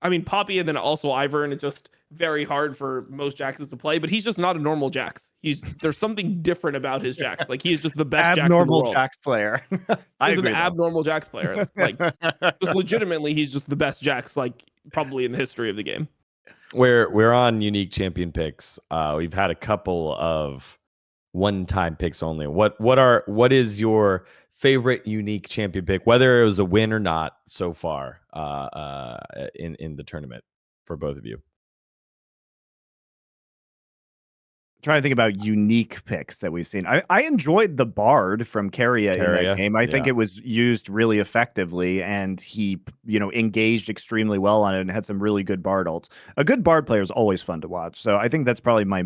I mean, Poppy and then also Ivern, it's just very hard for most Jaxes to play, but he's just not a normal Jax. There's something different about his Jax. Like he's just the best abnormal Jax player. He's an abnormal Jax player. Like just legitimately, he's just the best Jax, like probably in the history of the game. We're on unique champion picks. We've had a couple of one-time picks only. What is your favorite unique champion pick, whether it was a win or not so far in the tournament for both of you? Trying to think about unique picks that we've seen. I enjoyed the Bard from Keria in that game. I think it was used really effectively, and he engaged extremely well on it and had some really good Bard ults. A good Bard player is always fun to watch, so I think that's probably my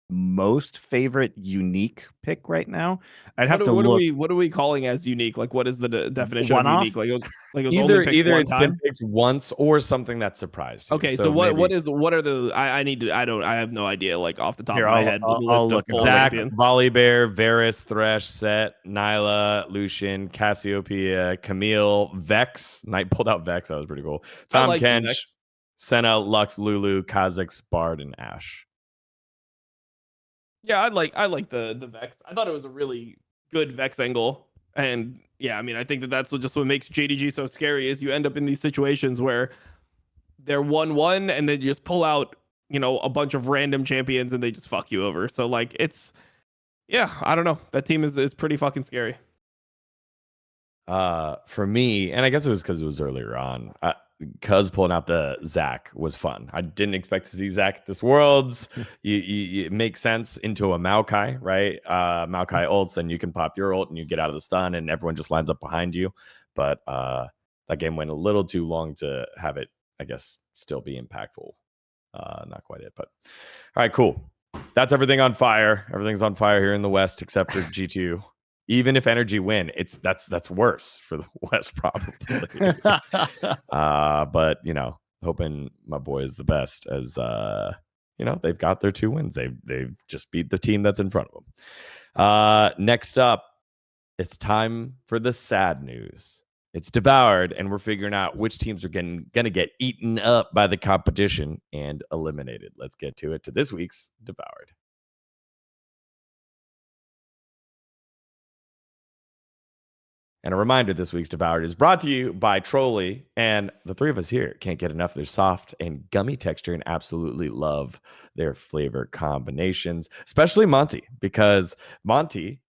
most favorite unique pick right now. I'd have to look. What are we calling as unique? Like, what is the definition One-off? of unique? Like, it was either only picked one it's time? been picked once or something that surprised you. Okay, so what are the? I have no idea. Like off the top of my head, I'll look. Zach, Volibear, Varus, Thresh, Set, Nyla, Lucian, Cassiopeia, Camille, Vex. Knight pulled out Vex. That was pretty cool. Tom Kench, Senna, Lux, Lulu, Kha'Zix, Bard, and Ashe. Yeah, I like the Vex. I thought it was a really good Vex angle, and yeah, I mean, I think that's what makes JDG so scary is you end up in these situations where they're 1-1 and then you just pull out, a bunch of random champions and they just fuck you over. So like I don't know. That team is pretty fucking scary. For me, and I guess it was because it was earlier on, Cuz pulling out the Zach was fun. I didn't expect to see Zach at this Worlds. It makes sense into a Maokai, right? Maokai ults, and you can pop your ult and you get out of the stun and everyone just lines up behind you. But that game went a little too long to have it, I guess, still be impactful. Not quite it, but all right, cool. That's everything on fire. Everything's on fire here in the West except for G2. Even if Energy win, that's worse for the West probably. But hoping my boy is the best, as they've got their 2 wins. They've just beat the team that's in front of them. Next up, it's time for the sad news. It's Devoured, and we're figuring out which teams are gonna get eaten up by the competition and eliminated. Let's get to this week's Devoured. And a reminder, this week's Devoured is brought to you by Trolli. And the 3 of us here can't get enough of their soft and gummy texture and absolutely love their flavor combinations, especially Monty, because Monty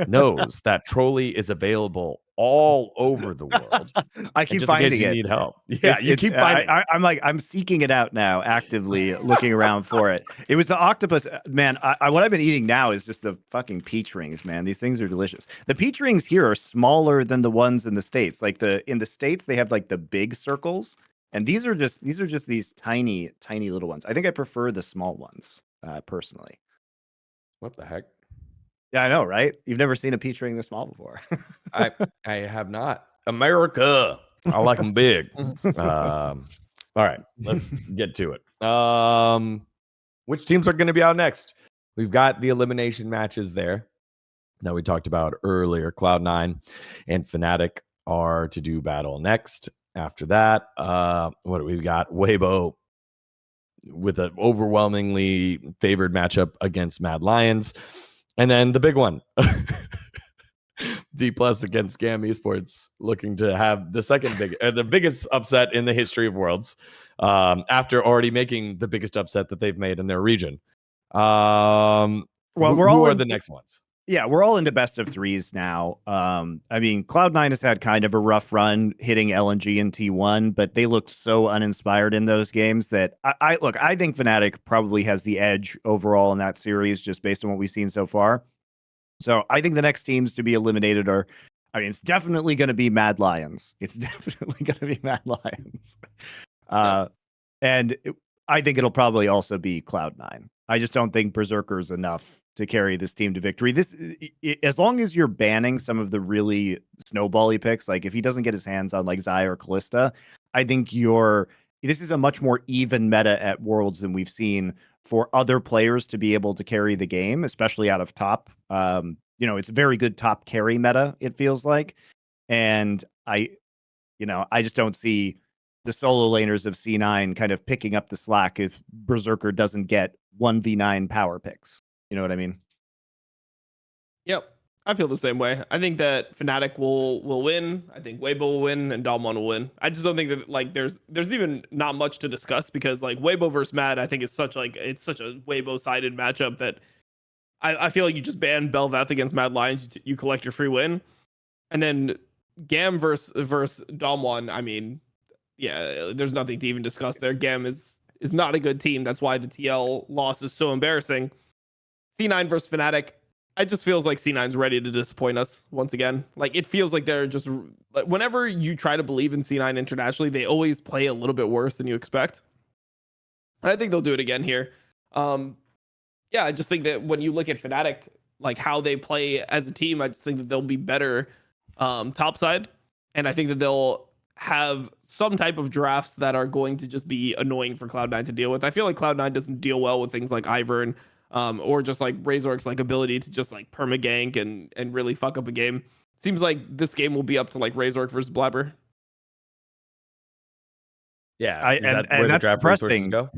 knows that Trolli is available all over the world. I keep just finding in case you it. need help. Yeah, you keep finding it. I'm seeking it out now, actively looking around for it. It was the octopus, man. What I've been eating now is just the fucking peach rings, man. These things are delicious. The peach rings here are smaller than the ones in the States. Like in the States, they have like the big circles, and these are just these tiny little ones. I think I prefer the small ones, personally. What the heck? Yeah, I know, right? You've never seen a peach ring this small before. I have not. America, I like them big. All right, let's get to it. Which teams are going to be out next? We've got the elimination matches there that we talked about earlier. Cloud9 and Fnatic are to do battle next. After that, what do we got? Weibo with an overwhelmingly favored matchup against Mad Lions. And then the big one, D+ against Gam Esports, looking to have the biggest upset in the history of Worlds, after already making the biggest upset that they've made in their region. Well, who are the next ones? Yeah, we're all into best of 3s now. I mean, Cloud9 has had kind of a rough run hitting LNG and T1, but they looked so uninspired in those games that I think Fnatic probably has the edge overall in that series, just based on what we've seen so far. So I think the next teams to be eliminated it's definitely going to be Mad Lions. It's definitely going to be Mad Lions. And I think it'll probably also be Cloud9. I just don't think Berserker's enough to carry this team to victory. As long as you're banning some of the really snowbally picks, like if he doesn't get his hands on like Xayah or Kalista, I think this is a much more even meta at Worlds than we've seen for other players to be able to carry the game, especially out of top. It's a very good top carry meta, it feels like. And I just don't see the solo laners of C9 kind of picking up the slack if Berserker doesn't get 1v9 power picks. You know what I mean? Yep. I feel the same way. I think that Fnatic will win. I think Weibo will win and Dom1 will win. I just don't think that like there's even not much to discuss, because like Weibo versus Mad, I think it's such a Weibo sided matchup that I feel like you just ban Bel'Veth against Mad Lions, you collect your free win. And then Gam versus Dom1, I mean, yeah, there's nothing to even discuss there. Gam is not a good team. That's why the TL loss is so embarrassing. C9 versus Fnatic, it just feels like C9's ready to disappoint us once again. Like, it feels like they're just, whenever you try to believe in C9 internationally, they always play a little bit worse than you expect. And I think they'll do it again here. Yeah, I just think that when you look at Fnatic, like how they play as a team, I just think that they'll be better topside. And I think that they'll have some type of drafts that are going to just be annoying for Cloud9 to deal with. I feel like Cloud9 doesn't deal well with things like Ivern, or just like Razork's like ability to just like perma gank and really fuck up a game. Seems like this game will be up to like Razork versus Blabber. Yeah, and that's depressing. Go?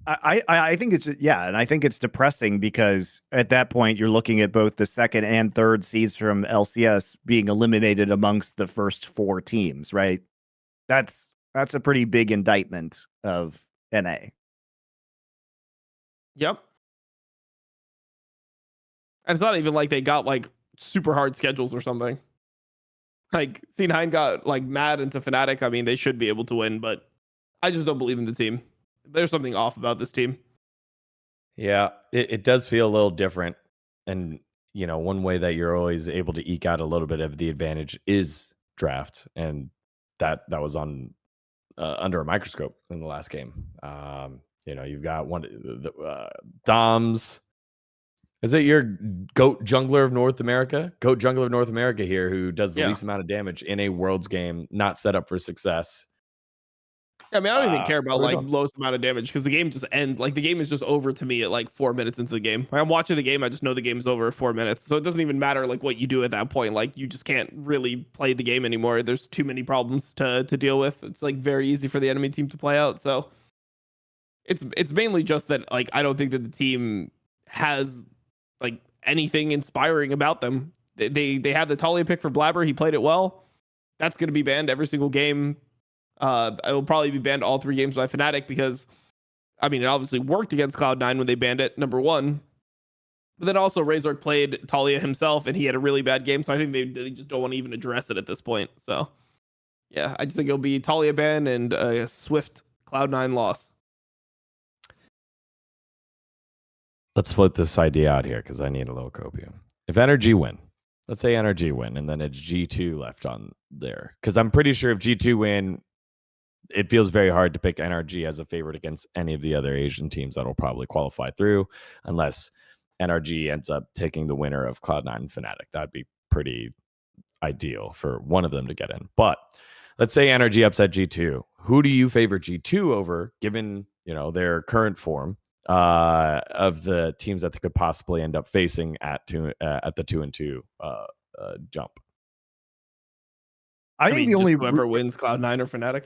I think it's, yeah, and I think it's depressing because at that point you're looking at both the second and third seeds from LCS being eliminated amongst the first 4 teams, right? That's That's a pretty big indictment of NA. Yep. And it's not even like they got like super hard schedules or something. Like C9 got like mad into Fnatic. I mean, they should be able to win, but I just don't believe in the team. There's something off about this team. Yeah, it does feel a little different. And, one way that you're always able to eke out a little bit of the advantage is draft. And that was on under a microscope in the last game. You've got Doms. Is it your GOAT jungler of North America? GOAT jungler of North America here, who does the least amount of damage in a Worlds game, not set up for success. I mean, I don't even care about like lowest amount of damage because the game just ends. Like the game is just over to me at like 4 minutes into the game. Like, I'm watching the game, I just know the game's over at 4 minutes. So it doesn't even matter like what you do at that point. Like you just can't really play the game anymore. There's too many problems to deal with. It's like very easy for the enemy team to play out. So it's mainly just that like I don't think that the team has like anything inspiring about them. They had the Talia pick for Blabber. He played it well. That's going to be banned every single game. It will probably be banned all 3 games by Fnatic because, I mean, it obviously worked against Cloud9 when they banned it, number one. But then also Razork played Talia himself, and he had a really bad game, so I think they just don't want to even address it at this point. So, yeah, I just think it'll be Talia ban and a swift Cloud9 loss. Let's float this idea out here because I need a little copium. If NRG win, let's say NRG win, and then it's G2 left on there. Because I'm pretty sure if G2 win, it feels very hard to pick NRG as a favorite against any of the other Asian teams that'll probably qualify through, unless NRG ends up taking the winner of Cloud9 and Fnatic. That'd be pretty ideal for one of them to get in. But let's say NRG upset G2. Who do you favor G2 over, given their current form of the teams that they could possibly end up facing at the 2-2 jump? I think the only whoever wins Cloud9 or Fnatic.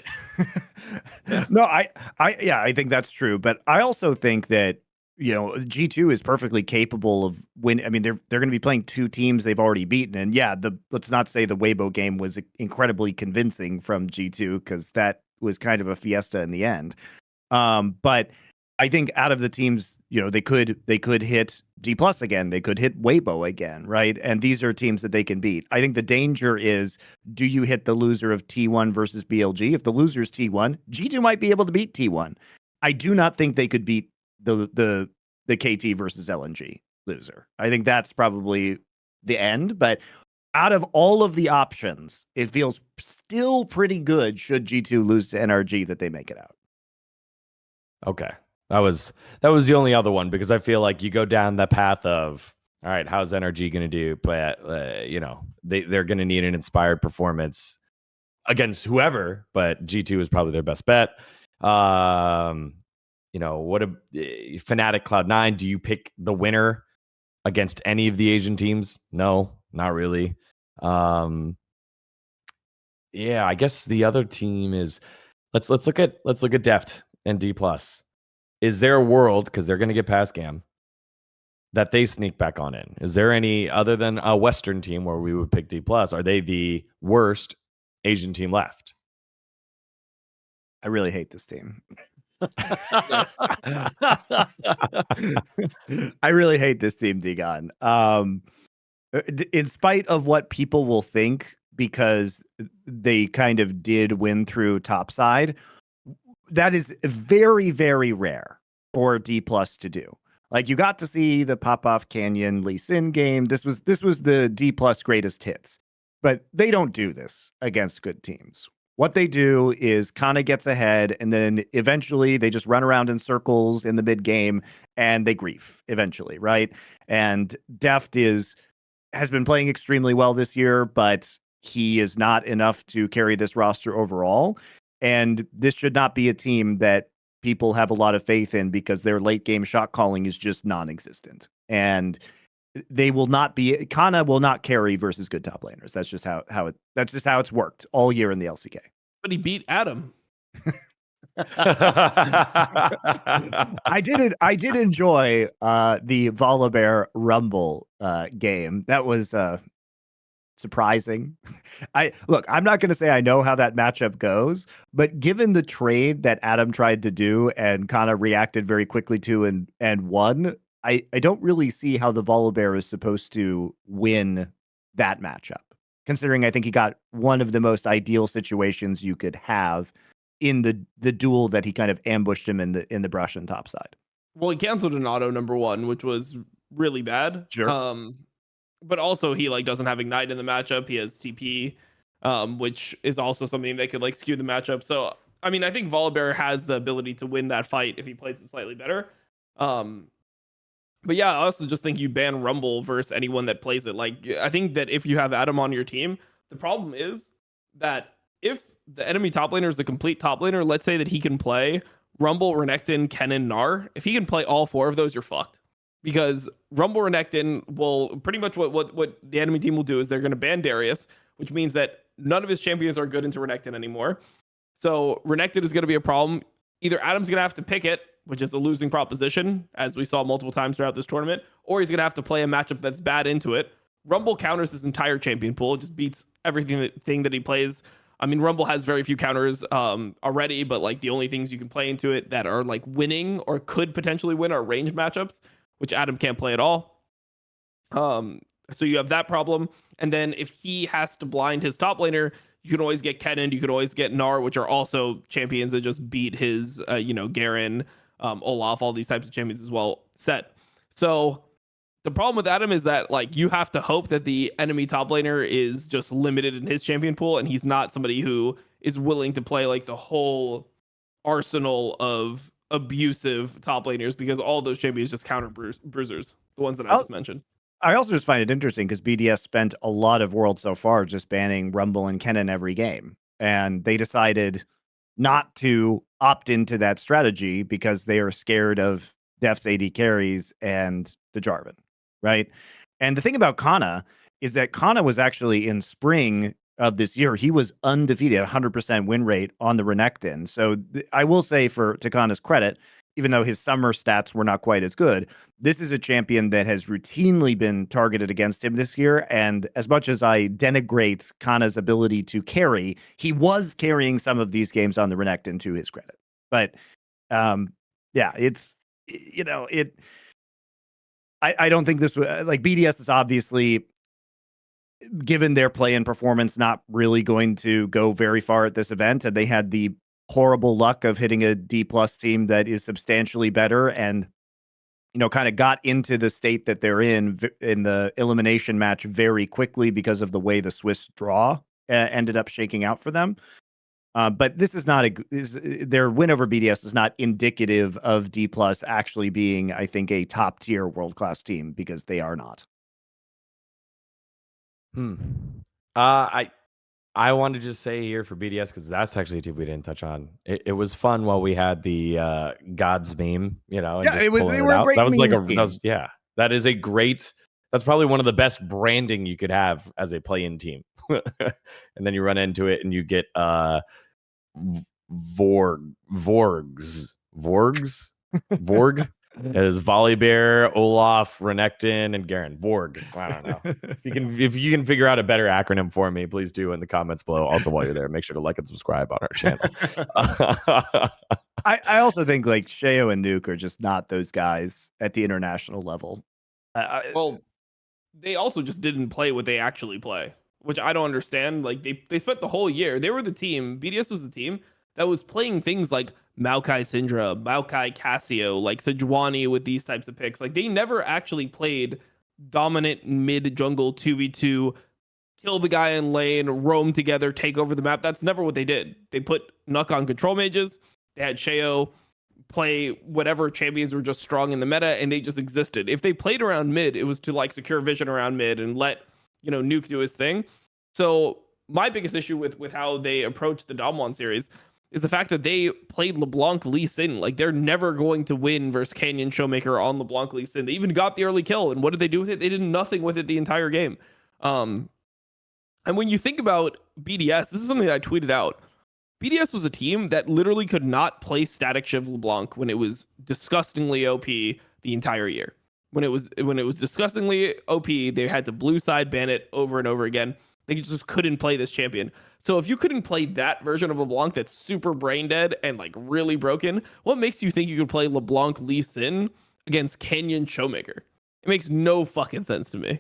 Yeah. No, I think that's true, but I also think that G2 is perfectly capable of I mean, they're going to be playing 2 teams they've already beaten, and yeah, let's not say the Weibo game was incredibly convincing from G2 because that was kind of a fiesta in the end. But I think out of the teams, they could hit D+ again. They could hit Weibo again, right? And these are teams that they can beat. I think the danger is, do you hit the loser of T1 versus BLG? If the loser is T1, G2 might be able to beat T1. I do not think they could beat the KT versus LNG loser. I think that's probably the end. But out of all of the options, it feels still pretty good should G2 lose to NRG that they make it out. Okay. That was the only other one, because I feel like you go down the path of, all right, how's NRG going to do? But they're going to need an inspired performance against whoever. But G2 is probably their best bet. What a Fnatic Cloud9? Do you pick the winner against any of the Asian teams? No, not really. Yeah, I guess the other team is let's look at Deft and D+. Is there a world, because they're going to get past GAM, that they sneak back on in? Is there any, other than a Western team where we would pick D+, are they the worst Asian team left? I really hate this team. I really hate this team, Dgon. In spite of what people will think, because they kind of did win through topside, that is very, very rare for D+ to do. Like, you got to see the Pop-Off Canyon Lee Sin game. This was the D+ greatest hits. But they don't do this against good teams. What they do is Kana gets ahead, and then eventually they just run around in circles in the mid game, and they grief eventually, right? And Deft has been playing extremely well this year, but he is not enough to carry this roster overall. And this should not be a team that people have a lot of faith in, because their late game shot calling is just non-existent. And they will not be, Kana will not carry versus good top laners. That's just how it's worked all year in the LCK. But he beat Adam. I did enjoy the Volibear Rumble game. That was surprising. I'm not going to say I know how that matchup goes, but given the trade that Adam tried to do and kind of reacted very quickly to and won, I don't really see how the Volibear is supposed to win that matchup, considering I think he got one of the most ideal situations you could have in the duel that he kind of ambushed him in the brush and top side. Well, he canceled an auto number one, which was really bad. Sure. But also he like doesn't have Ignite in the matchup. He has TP, which is also something that could like skew the matchup. So I mean, I think Volibear has the ability to win that fight if he plays it slightly better. But yeah, I also just think you ban Rumble versus anyone that plays it. Like, I think that if you have Adam on your team, the problem is that if the enemy top laner is a complete top laner, let's say that he can play Rumble, Renekton, Kennen, Gnar. If he can play all four of those, you're fucked. Because Rumble, Renekton will pretty much what the enemy team will do is they're going to ban Darius, which means that none of his champions are good into Renekton anymore. So Renekton is going to be a problem. Either Adam's going to have to pick it, which is a losing proposition, as we saw multiple times throughout this tournament, or he's going to have to play a matchup that's bad into it. Rumble counters his entire champion pool. It just beats everything that he plays. I mean, Rumble has very few counters already, but like the only things you can play into it that are like winning or could potentially win are range matchups, which Adam can't play at all. So you have that problem. And then if he has to blind his top laner, you can always get Kennen, you could always get Gnar, which are also champions that just beat his, Garen, Olaf, all these types of champions as well set. So the problem with Adam is that like you have to hope that the enemy top laner is just limited in his champion pool, and he's not somebody who is willing to play like the whole arsenal of abusive top laners, because all those champions just counter bruisers, the ones that I just mentioned. I also just find it interesting because BDS spent a lot of Worlds so far just banning Rumble and Kennen every game. And they decided not to opt into that strategy because they are scared of Def's AD carries and the Jarvan, right? And the thing about Kana is that Kana was actually in spring of this year, he was undefeated, 100% win rate on the Renekton. So I will say to Kana's credit, even though his summer stats were not quite as good, this is a champion that has routinely been targeted against him this year. And as much as I denigrate Kana's ability to carry, he was carrying some of these games on the Renekton to his credit. But it's, I don't think this was like BDS is obviously, given their play and performance, not really going to go very far at this event. And they had the horrible luck of hitting a D+ team that is substantially better and, kind of got into the state that they're in the elimination match very quickly because of the way the Swiss draw ended up shaking out for them. But this is not their win over BDS is not indicative of D+ actually being, I think, a top tier world-class team, because they are not. I wanted to just say here for BDS, because that's actually a team we didn't touch on. It was fun while we had the Gods meme, and just it was. pulling They it were a out. great. That was like team. that is a great. That's probably one of the best branding you could have as a play-in team. And then you run into it and you get Vorg. As Volibear, Olaf, Renekton, and Garen. Vorg. I don't know. If you can figure out a better acronym for me, please do in the comments below. Also, while you're there, make sure to like and subscribe on our channel. I also think like Sheo and Nuke are just not those guys at the international level. Well, they also just didn't play what they actually play, which I don't understand. Like they spent the whole year. They were the team. BDS was the team that was playing things like Maokai Syndra, Maokai Cassio, like Sejuani with these types of picks. Like they never actually played dominant mid jungle 2v2, kill the guy in lane, roam together, take over the map. That's never what they did. They put Nuck on control mages. They had Sheo play whatever champions were just strong in the meta, and they just existed. If they played around mid, it was to like secure vision around mid and let Nuke do his thing. So my biggest issue with how they approached the Dom1 series is the fact that they played LeBlanc Lee Sin. Like they're never going to win versus Canyon Showmaker on LeBlanc Lee Sin. They even got the early kill, and what did they do with it? They did nothing with it the entire game. And when you think about BDS, this is something that I tweeted out. BDS was a team that literally could not play static Shiv LeBlanc when it was disgustingly OP the entire year. when it was disgustingly OP, they had to blue side ban it over and over again. They just couldn't play this champion. So if you couldn't play that version of LeBlanc that's super brain dead and like really broken, what makes you think you could play LeBlanc Lee Sin against Canyon Showmaker? It makes no fucking sense to me.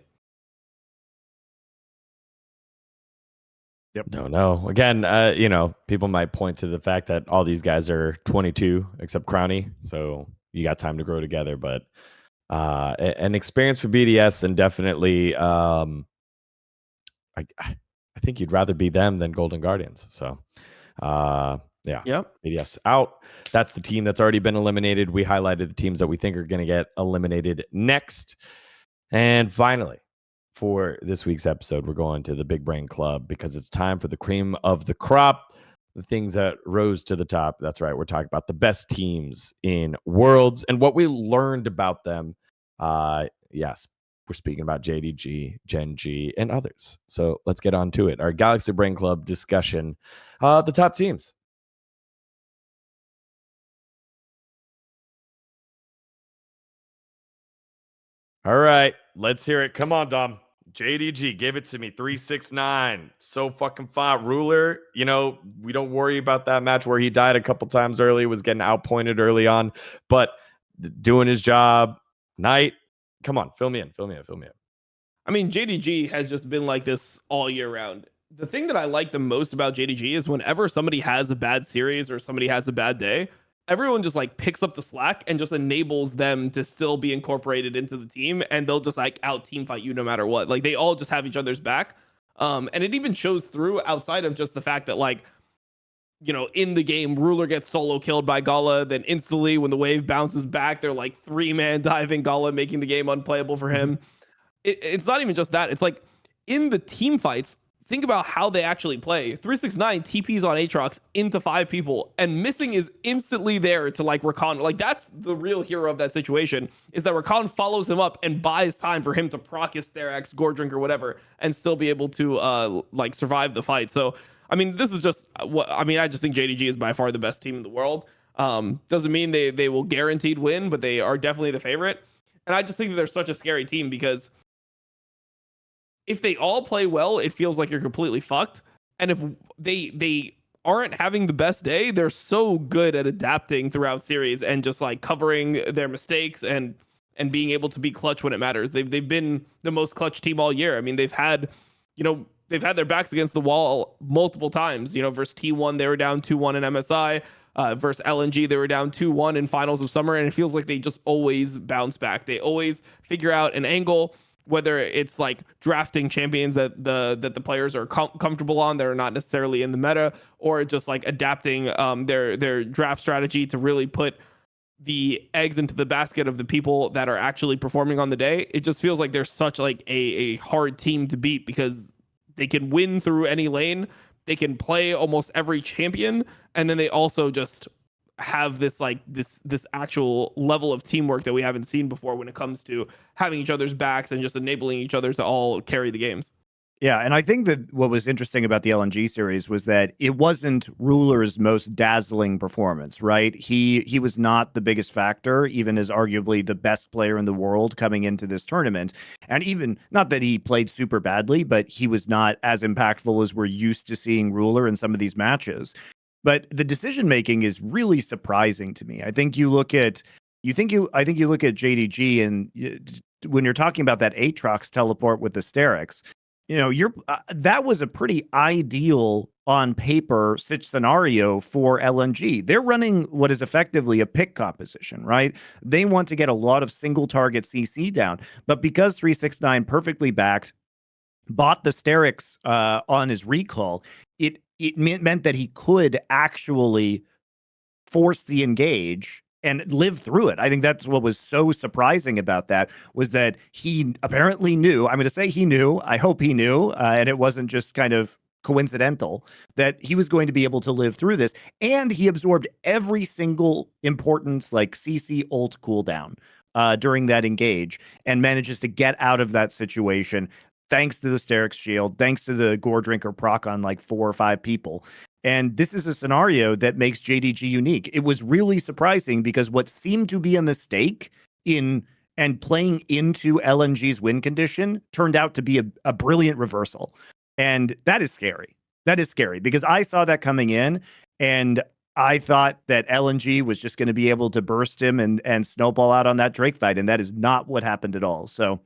Yep. No. Again, you know, people might point to the fact that all these guys are 22 except Crowny, so you got time to grow together. But an experience for BDS, and definitely, I think you'd rather be them than Golden Guardians. So, yeah. Yep. BDS out. That's the team that's already been eliminated. We highlighted the teams that we think are going to get eliminated next, and finally, for this week's episode, we're going to the Big Brain Club because it's time for the cream of the crop, the things that rose to the top. That's right. We're talking about the best teams in Worlds and what we learned about them. Yes, we're speaking about JDG, Gen G, and others. So let's get on to it. Our Galaxy Brain Club discussion. The top teams. All right, let's hear it. Come on, Dom. JDG, give it to me. 369. So fucking fine. Ruler, you know, we don't worry about that match where he died a couple times early, was getting outpointed early on, but doing his job. Knight, come on, fill me in. I mean, JDG has just been like this all year round. The thing that I like the most about JDG is whenever somebody has a bad series or somebody has a bad day, everyone just like picks up the slack and just enables them to still be incorporated into the team, and they'll just like out team fight you no matter what. Like they all just have each other's back. And it even shows through outside of just the fact that, like, you know, in the game, Ruler gets solo killed by Gala, then instantly when the wave bounces back, they're like 3-man diving Gala, making the game unplayable for him. It's not even just that. It's like in the team fights, think about how they actually play. 369 TPs on Aatrox into 5 people, and Missing is instantly there to like Rakan. Like that's the real hero of that situation, is that Rakan follows him up and buys time for him to proc his Therax, Gore Drinker, whatever, and still be able to like survive the fight. So I mean, this is just what I mean. I just think JDG is by far the best team in the world. Doesn't mean they will guaranteed win, but they are definitely the favorite. And I just think that they're such a scary team because if they all play well, it feels like you're completely fucked. And if they aren't having the best day, they're so good at adapting throughout series and just like covering their mistakes and being able to be clutch when it matters. They've been the most clutch team all year. I mean, they've had their backs against the wall multiple times. You know, versus T1 they were down 2-1 in MSI. Versus LNG they were down 2-1 in finals of summer, and it feels like they just always bounce back. They always figure out an angle, whether it's like drafting champions that the players are comfortable on that are not necessarily in the meta, or just like adapting their draft strategy to really put the eggs into the basket of the people that are actually performing on the day. It just feels like they're such like a hard team to beat because they can win through any lane, they can play almost every champion, and then they also just have this like this actual level of teamwork that we haven't seen before when it comes to having each other's backs and just enabling each other to all carry the games. Yeah, and I think that what was interesting about the LNG series was that it wasn't Ruler's most dazzling performance, right? He was not the biggest factor, even as arguably the best player in the world coming into this tournament. And even, not that he played super badly, but he was not as impactful as we're used to seeing Ruler in some of these matches. But the decision making is really surprising to me. I think you look at JDG, and when you're talking about that Aatrox teleport with the Sterix, you know, that was a pretty ideal on paper scenario for LNG. They're running what is effectively a pick composition, right? They want to get a lot of single target CC down, but because 369 perfectly backed, bought the Sterix on his recall, it meant that he could actually force the engage and live through it. I think that's what was so surprising about that, was that he apparently knew. I'm going to say he knew. I hope he knew, and it wasn't just kind of coincidental, that he was going to be able to live through this. And he absorbed every single important like CC ult cooldown during that engage, and manages to get out of that situation thanks to the Sterix shield, thanks to the Gore Drinker proc on like 4 or 5 people. And this is a scenario that makes JDG unique. It was really surprising because what seemed to be a mistake in and playing into LNG's win condition turned out to be a brilliant reversal. And that is scary. That is scary because I saw that coming in and I thought that LNG was just going to be able to burst him and snowball out on that Drake fight. And that is not what happened at all. So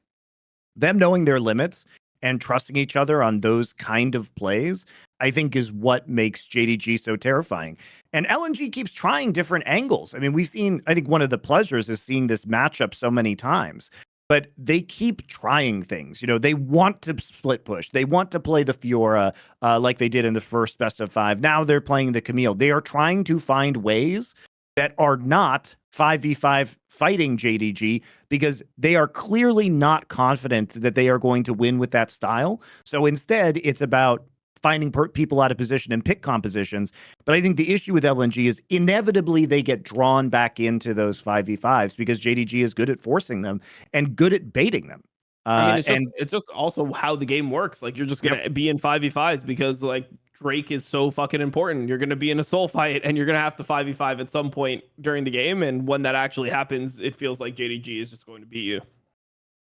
them knowing their limits and trusting each other on those kind of plays, I think is what makes JDG so terrifying. And LNG keeps trying different angles. I mean, I think one of the pleasures is seeing this matchup so many times, but they keep trying things. They want to split push. They want to play the Fiora like they did in the first best of 5. Now they're playing the Camille. They are trying to find ways that are not 5v5 fighting JDG because they are clearly not confident that they are going to win with that style. So instead, it's about finding people out of position and pick compositions. But I think the issue with LNG is inevitably they get drawn back into those 5v5s because JDG is good at forcing them and good at baiting them. I mean, it's just also how the game works. Like, you're just going to be in 5v5s because, like, Drake is so fucking important. You're going to be in a Seoul fight and you're going to have to 5v5 at some point during the game. And when that actually happens, it feels like JDG is just going to beat you.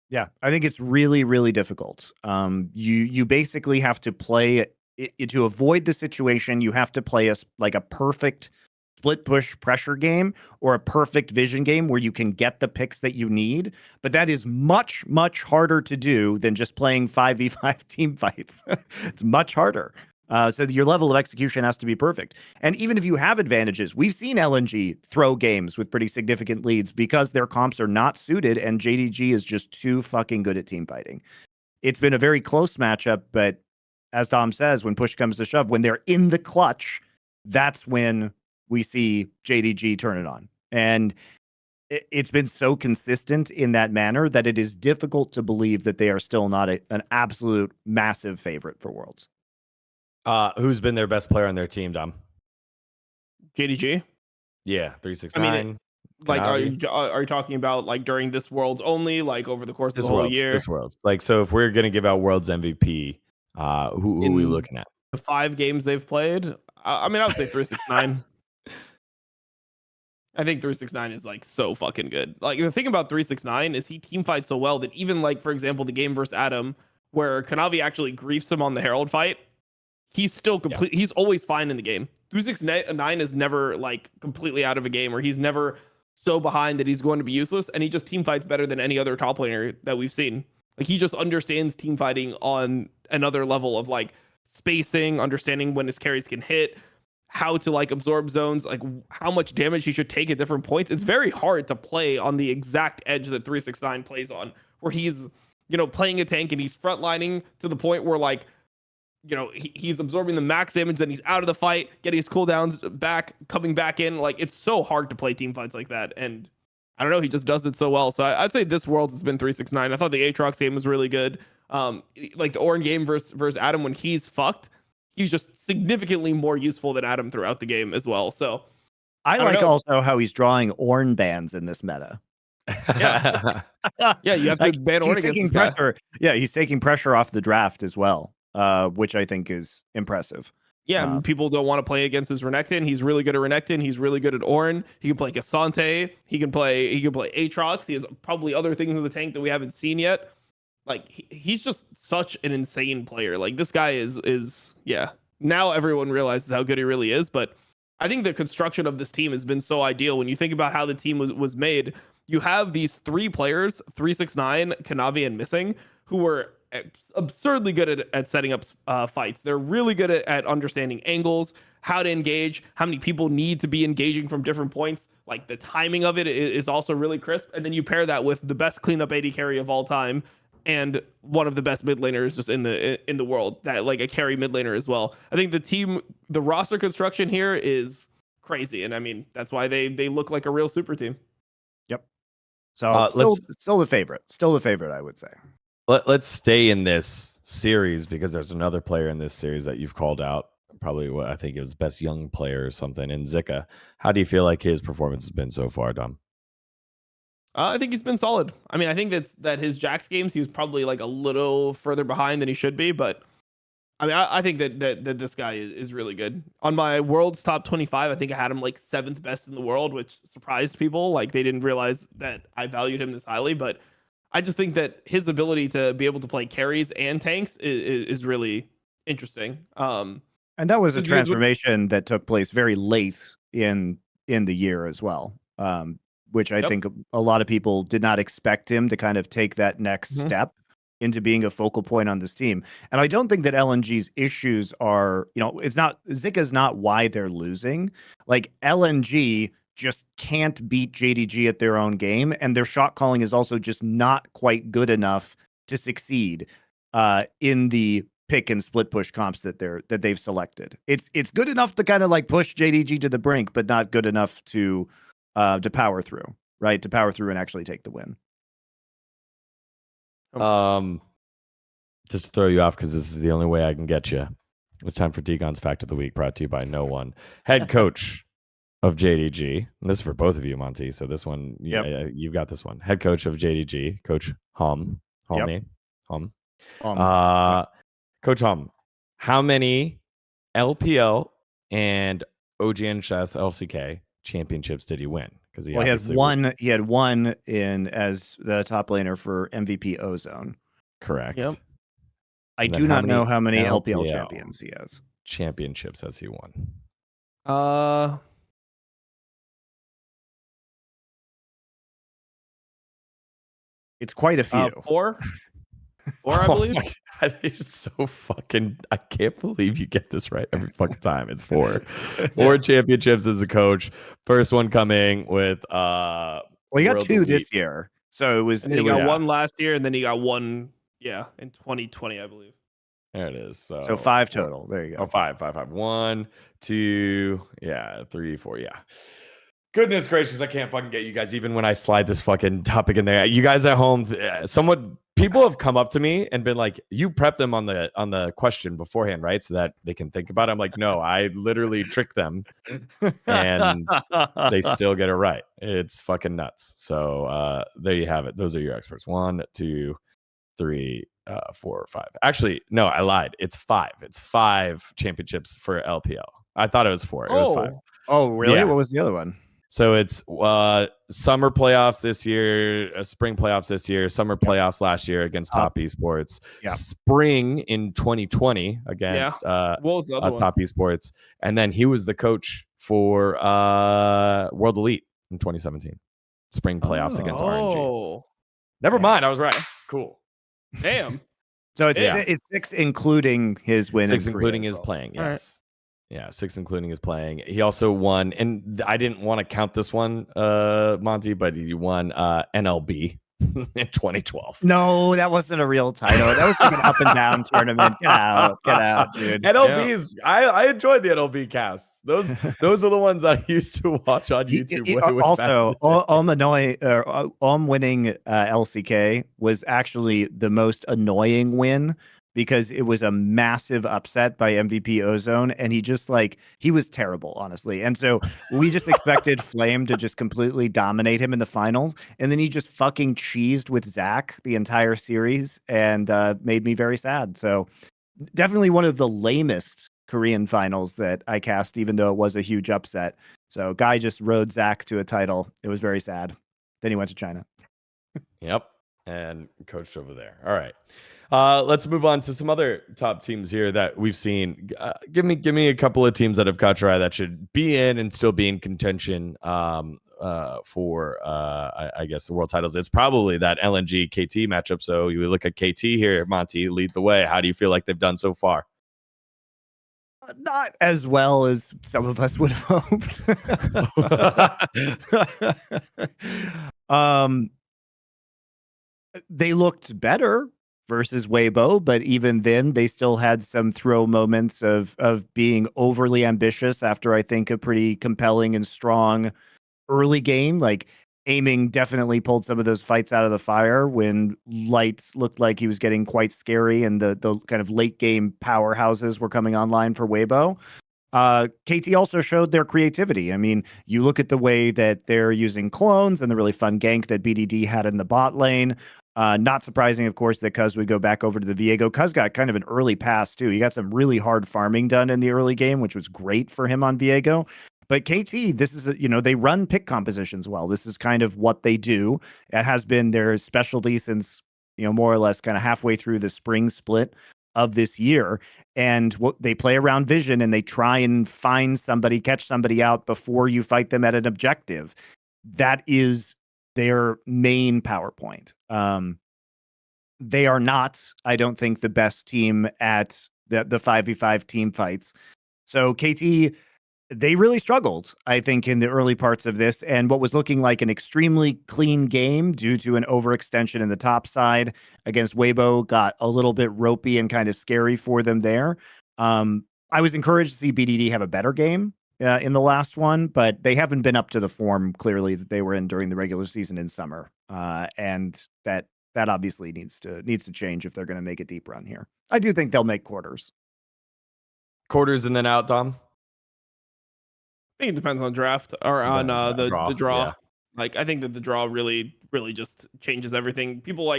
Yeah, I think it's really, really difficult. You basically have to play to avoid the situation. You have to play a perfect split push pressure game or a perfect vision game where you can get the picks that you need. But that is much, much harder to do than just playing 5v5 team fights. It's much harder. So your level of execution has to be perfect. And even if you have advantages, we've seen LNG throw games with pretty significant leads because their comps are not suited and JDG is just too fucking good at team fighting. It's been a very close matchup, but as Dom says, when push comes to shove, when they're in the clutch, that's when we see JDG turn it on. And it's been so consistent in that manner that it is difficult to believe that they are still not an absolute massive favorite for Worlds. Who's been their best player on their team, Dom? JDG? Yeah, 369. I mean, like, are you talking about like during this Worlds only, like over the course of the whole year? This Worlds. Like, so if we're gonna give out Worlds MVP, who are we looking at? The 5 games they've played. I mean, I would say 369. I think 369 is like so fucking good. Like, the thing about 369 is he team fights so well that even, like, for example, the game versus Adam, where Kanavi actually griefs him on the Herald fight, he's still complete. Yeah. He's always fine in the game. 369 is never like completely out of a game, or he's never so behind that he's going to be useless, and he just team fights better than any other top laner that we've seen. Like, he just understands team fighting on another level of like spacing, understanding when his carries can hit, how to like absorb zones, like how much damage he should take at different points. It's very hard to play on the exact edge that 369 plays on, where he's, playing a tank and he's frontlining to the point where, like, he's absorbing the max damage, then he's out of the fight, getting his cooldowns back, coming back in. Like, it's so hard to play team fights like that. And I don't know, he just does it so well. So I'd say this Worlds has been 369. I thought the Aatrox game was really good. Like the Ornn game versus Adam, when he's fucked, he's just significantly more useful than Adam throughout the game as well. So I like also how he's drawing Ornn bans in this meta. Yeah. Yeah, you have to ban Ornn against this pressure. Yeah, he's taking pressure off the draft as well. Which I think is impressive. Yeah, people don't want to play against his Renekton. He's really good at Renekton. He's really good at Ornn. He can play Cassante. He can play Aatrox. He has probably other things in the tank that we haven't seen yet. Like, he's just such an insane player. Like, this guy is yeah. Now everyone realizes how good he really is. But I think the construction of this team has been so ideal. When you think about how the team was made, you have these 3 players, 369, Kanavi, and Missing, who were absurdly good at setting up fights. They're really good at understanding angles, how to engage, how many people need to be engaging from different points. Like, the timing of it is also really crisp. And then you pair that with the best cleanup AD carry of all time and one of the best mid laners just in the world, that like a carry mid laner as well. I think the roster construction here is crazy. And I mean, that's why they look like a real super team. Yep. So still the favorite, I would say. Let's stay in this series because there's another player in this series that you've called out. Probably what I think it was best young player or something in Zika. How do you feel like his performance has been so far, Dom? I think he's been solid. I mean, I think that his Jax games, he was probably like a little further behind than he should be, but I mean, I think that this guy is really good. On my world's top 25, I think I had him like 7th best in the world, which surprised people. Like they didn't realize that I valued him this highly. But I just think that his ability to be able to play carries and tanks is really interesting. And that was a transformation that took place very late in the year as well, which I think a lot of people did not expect him to kind of take that next step into being a focal point on this team. And I don't think that LNG's issues are, it's not, Zika's not why they're losing. Like LNG just can't beat JDG at their own game, and their shot calling is also just not quite good enough to succeed in the pick and split push comps that they've selected. It's good enough to kind of like push JDG to the brink, but not good enough to power through, right? To power through and actually take the win. Just to throw you off because this is the only way I can get you. It's time for Dgon's Fact of the Week, brought to you by no one. Head coach of JDG. And this is for both of you, Monty. So this one, you've got this one. Head coach of JDG, Coach Hum. Coach Hum, how many LPL and OGNHS LCK championships did he win? Because he had one. He had one in as the top laner for MVP Ozone. Correct. Yep. I do not know how many LPL champions he has. Championships has he won? It's quite a few. 4, I believe. It's so fucking. I can't believe you get this right every fucking time. It's 4. 4 championships as a coach. First one coming with Well, he got 2 this year. So it was. And then he got 1 last year, and then he got 1. Yeah, in 2020, I believe. There it is. So 5 total. There you go. Oh, 5. 1, 2, 3, 4. Yeah. Goodness gracious, I can't fucking get you guys. Even when I slide this fucking topic in there, you guys at home, people have come up to me and been like, "You prep them on the question beforehand, right? So that they can think about it." I'm like, "No, I literally trick them, and they still get it right. It's fucking nuts." So there you have it. Those are your experts. 1, 2, 3, 4, 5. Actually, no, I lied. It's 5. It's 5 championships for LPL. I thought it was 4. It was 5. Oh, really? Yeah. What was the other one? So it's summer playoffs this year, spring playoffs this year, summer playoffs last year against Top Esports, spring in 2020 against Top Esports, and then he was the coach for World Elite in 2017. Spring playoffs against RNG. Never mind, I was right. Cool. Damn. So it's 6 including his win. 6 including his playing. Yes. Yeah, 6 including his playing. He also won, and I didn't want to count this one, Monty, but he won NLB in 2012. No, that wasn't a real title. That was like an up and down tournament. Get out, dude. NLB is. I enjoyed the NLB casts. Those are the ones I used to watch on YouTube. Also, Om winning LCK was actually the most annoying win, because it was a massive upset by MVP Ozone, and he was terrible, honestly. And so we just expected Flame to just completely dominate him in the finals, and then he just fucking cheesed with Zach the entire series and made me very sad. So definitely one of the lamest Korean finals that I cast, even though it was a huge upset. So Guy just rode Zach to a title. It was very sad. Then he went to China. Yep. And coached over there. All right. Let's move on to some other top teams here that we've seen. Give me a couple of teams that have caught your eye that should be in and still be in contention for I guess the world titles. It's probably that LNG KT matchup. So you look at KT here, Monty, lead the way. How do you feel like they've done so far? Not as well as some of us would have hoped. They looked better versus Weibo, but even then they still had some throw moments of being overly ambitious after I think a pretty compelling and strong early game. Like Aiming definitely pulled some of those fights out of the fire when Light looked like he was getting quite scary and the kind of late game powerhouses were coming online for Weibo. KT also showed their creativity. I mean, you look at the way that they're using clones and the really fun gank that BDD had in the bot lane. Not surprising, of course, that Cuz would go back over to the Viego. Cuz got kind of an early pass, too. He got some really hard farming done in the early game, which was great for him on Viego. But KT, this is, they run pick compositions well. This is kind of what they do. It has been their specialty since, more or less kind of halfway through the spring split of this year. And what they play around vision and they try and find somebody, catch somebody out before you fight them at an objective. That is their main PowerPoint. They are not, I don't think, the best team at the 5v5 team fights. So KT, they really struggled, I think, in the early parts of this. And what was looking like an extremely clean game due to an overextension in the top side against Weibo got a little bit ropey and kind of scary for them there. I was encouraged to see BDD have a better game in the last one, but they haven't been up to the form clearly that they were in during the regular season in summer. And that obviously needs to change if they're going to make a deep run here. I do think they'll make quarters And then out, Dom. I think it depends on draft or on the draw. Yeah. Like, I think that the draw really, really just changes everything. People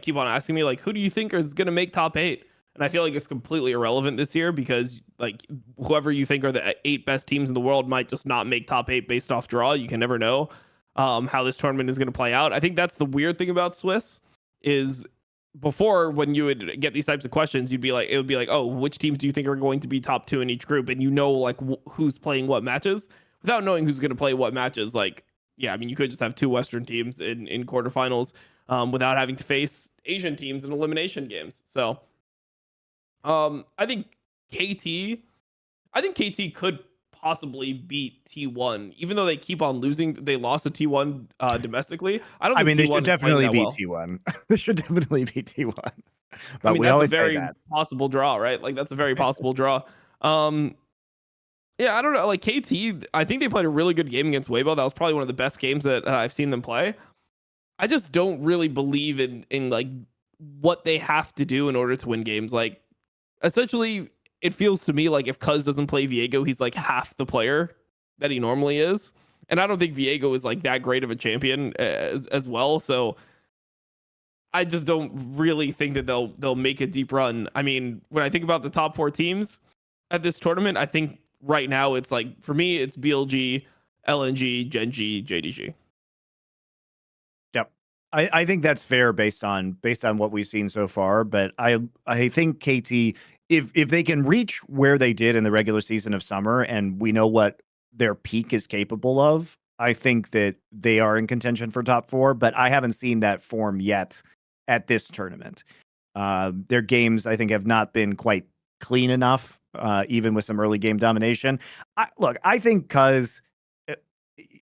keep on asking me, like, who do you think is going to make top 8? And I feel like it's completely irrelevant this year because, like, whoever you think are the 8 best teams in the world might just not make top 8 based off draw. You can never know how this tournament is going to play out. I think that's the weird thing about Swiss is before, when you would get these types of questions, it would be like, oh, which teams do you think are going to be top 2 in each group? And like who's playing what matches without knowing who's going to play what matches. Like, yeah, I mean, you could just have 2 Western teams in quarterfinals without having to face Asian teams in elimination games. So I think KT could possibly beat T1, even though they keep on losing. They lost to T1 domestically. I mean, they should definitely beat T1. They should definitely beat T1. But we always say that. Possible draw, right? Like, that's a very possible draw. Yeah, I don't know. Like, KT, I think they played a really good game against Weibo. That was probably one of the best games that I've seen them play. I just don't really believe in like what they have to do in order to win games. Like, essentially, it feels to me like if Cuz doesn't play Viego, he's like half the player that he normally is. And I don't think Viego is like that great of a champion as well. So I just don't really think that they'll make a deep run. I mean, when I think about the top 4 teams at this tournament, I think right now it's like, for me, it's BLG, LNG, Gen.G, JDG. Yep. I think that's fair based on what we've seen so far. But I think KT, if they can reach where they did in the regular season of summer and we know what their peak is capable of, I think that they are in contention for top 4, but I haven't seen that form yet at this tournament. Their games, I think, have not been quite clean enough, even with some early game domination. I think Cuz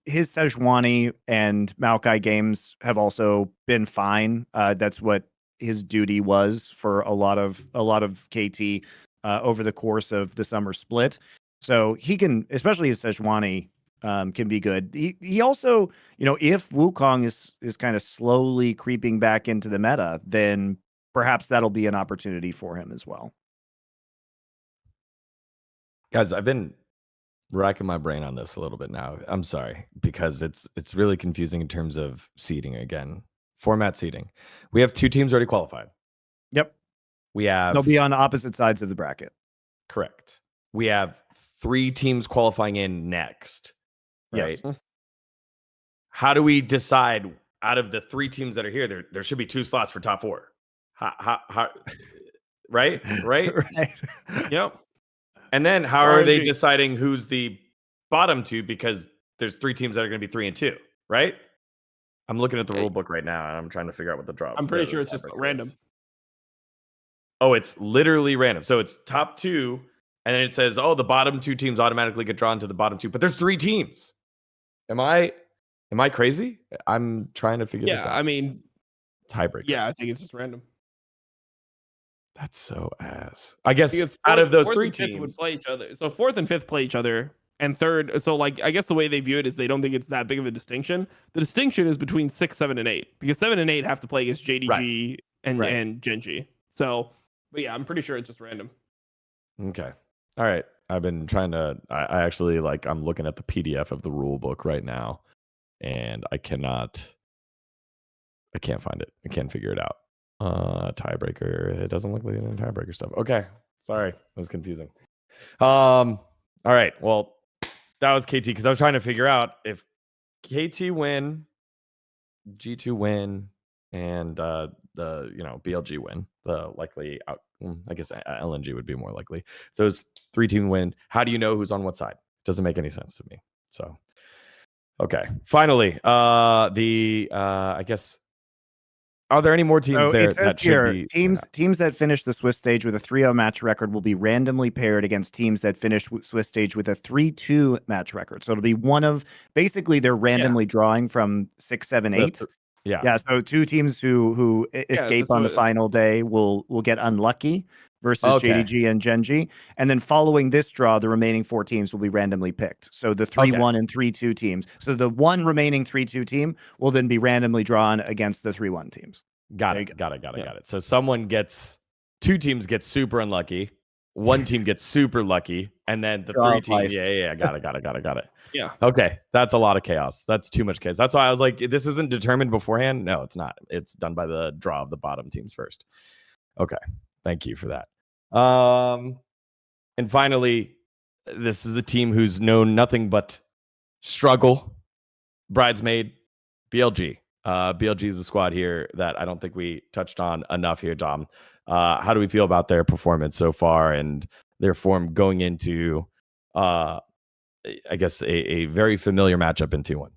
his Sejuani and Maokai games have also been fine. That's what his duty was for a lot of KT over the course of the summer split. So he can, especially his Sejuani, can be good. He also, if Wukong is kind of slowly creeping back into the meta, then perhaps that'll be an opportunity for him as well. Guys, I've been racking my brain on this a little bit now. I'm sorry, because it's really confusing in terms of seeding again. Format seeding. We have 2 teams already qualified. Yep. They'll be on opposite sides of the bracket. Correct. We have 3 teams qualifying in next. Right? Yes. How do we decide out of the 3 teams that are here? There should be 2 slots for top 4. How right? Right. Yep. And then how are they deciding who's the bottom 2? Because there's 3 teams that are going to be 3 and 2, right? I'm looking at the rule book right now and I'm trying to figure out what the drop. I'm pretty sure it's just random. Oh, it's literally random. So it's top 2, and then it says, oh, the bottom 2 teams automatically get drawn to the bottom 2. But there's 3 teams. Am I crazy? I'm trying to figure this out. Yeah, I mean, tiebreaker. Yeah, I think it's just random. That's so ass. I guess out of those 3 teams would play each other. So 4th and 5th play each other, and 3rd. So like, I guess the way they view it is they don't think it's that big of a distinction. The distinction is between 6, 7, and 8, because 7 and 8 have to play against JDG and Gen.G. So, but yeah, I'm pretty sure it's just random. Okay. All right. I've been trying to. I actually I'm looking at the PDF of the rule book right now, and I cannot I can't find it. I can't figure it out. Tiebreaker. It doesn't look like any tiebreaker stuff. Okay. Sorry. That was confusing. All right. Well, that was KT because I was trying to figure out if KT win, G2 win, and the BLG win, the likely out. I guess LNG would be more likely. If those 3 teams win, how do you know who's on what side? Doesn't make any sense to me. So, okay. Finally, I guess. Are there any more teams So there it says that should here, be teams that finish the Swiss stage with a 3-0 match record will be randomly paired against teams that finish Swiss stage with a 3-2 match record. So it'll be one of basically they're randomly drawing from 6, 7, 8. Yeah. So 2 teams who escape on the final day will get unlucky versus JDG and Genji. And then following this draw, the remaining 4 teams will be randomly picked. So the 3-1 and 3-2 teams. So the one remaining 3-2 team will then be randomly drawn against the 3-1 teams. Got it. So 2 teams get super unlucky, 1 team gets super lucky, and then the 3 teams. Yeah. Got it. Yeah. Okay. That's a lot of chaos. That's too much chaos. That's why I was like, this isn't determined beforehand. No, it's not. It's done by the draw of the bottom teams first. Okay. Thank you for that. And finally, this is a team who's known nothing but struggle. Bridesmaid, BLG. BLG is a squad here that I don't think we touched on enough here, Dom. How do we feel about their performance so far and their form going into, I guess, a very familiar matchup in T1?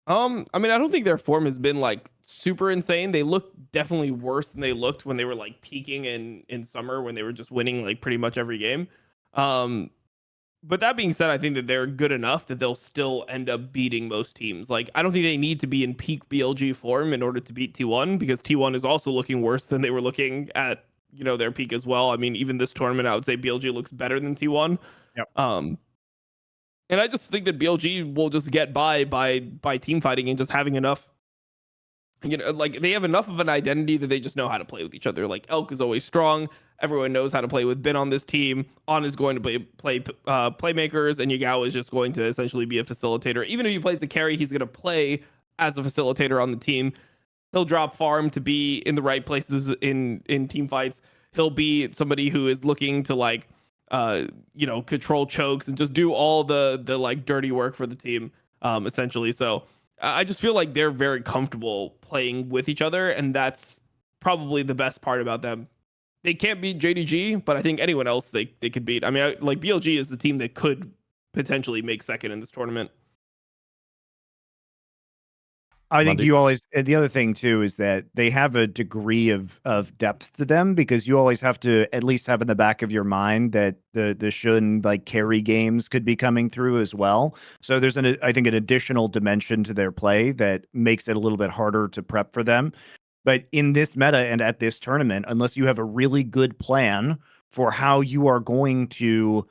I mean, I don't think their form has been like super insane. They look definitely worse than they looked when they were like peaking in summer when they were just winning like pretty much every game. But that being said, I think that they're good enough that they'll still end up beating most teams. Like, I don't think they need to be in peak BLG form in order to beat T1 because T1 is also looking worse than they were looking at, their peak as well. I mean, even this tournament, I would say BLG looks better than T1. Yep. And I just think that BLG will just get by team fighting and just having enough. Like they have enough of an identity that they just know how to play with each other. Like Elk is always strong. Everyone knows how to play with Bin on this team. On is going to play playmakers, and Yagao is just going to essentially be a facilitator. Even if he plays the carry, he's going to play as a facilitator on the team. He'll drop farm to be in the right places in team fights. He'll be somebody who is looking to control chokes and just do all the like dirty work for the team, essentially. So I just feel like they're very comfortable playing with each other, and that's probably the best part about them. They can't beat JDG, but I think anyone else they could beat. I mean, like BLG is the team that could potentially make second in this tournament. I think you always, the other thing too is that they have a degree of depth to them because you always have to at least have in the back of your mind that the Shun like carry games could be coming through as well. So there's I think an additional dimension to their play that makes it a little bit harder to prep for them. But in this meta and at this tournament, unless you have a really good plan for how you are going to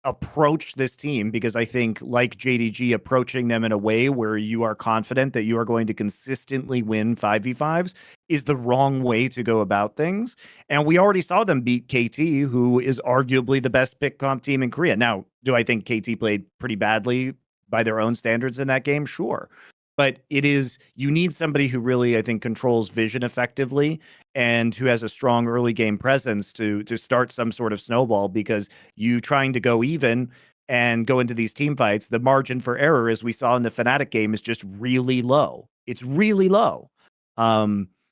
approach this team, because I think like JDG, approaching them in a way where you are confident that you are going to consistently win 5v5s is the wrong way to go about things. And we already saw them beat KT, who is arguably the best pick comp team in Korea. Now, do I think KT played pretty badly by their own standards in that game? Sure. But you need somebody who really, I think, controls vision effectively and who has a strong early game presence to start some sort of snowball, because you trying to go even and go into these team fights, the margin for error, as we saw in the Fnatic game, is just really low. It's really low.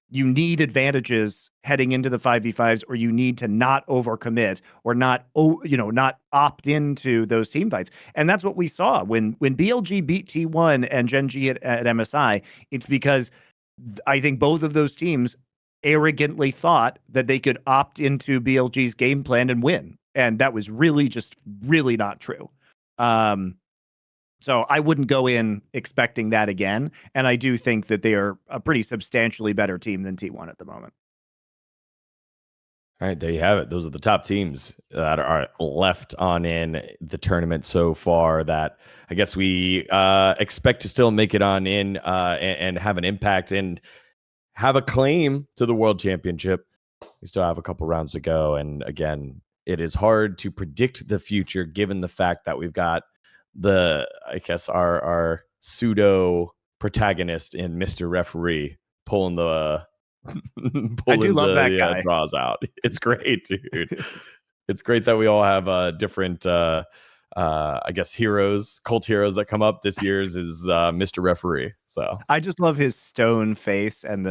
You need advantages heading into the 5v5s, or you need to not overcommit or not opt into those team fights. And that's what we saw when BLG beat T1 and Genji at MSI. It's because I think both of those teams arrogantly thought that they could opt into BLG's game plan and win. And that was really not true. So I wouldn't go in expecting that again. And I do think that they are a pretty substantially better team than T1 at the moment. All right, there you have it. Those are the top teams that are left on in the tournament so far that I guess we expect to still make it on in and have an impact and have a claim to the World Championship. We still have a couple rounds to go. And again, it is hard to predict the future given the fact that we've got our pseudo protagonist in Mr. Referee pulling the I do love that guy. draws out. It's great, dude. It's great that we all have different I guess cult heroes that come up. This year's is Mr. Referee. So I just love his stone face and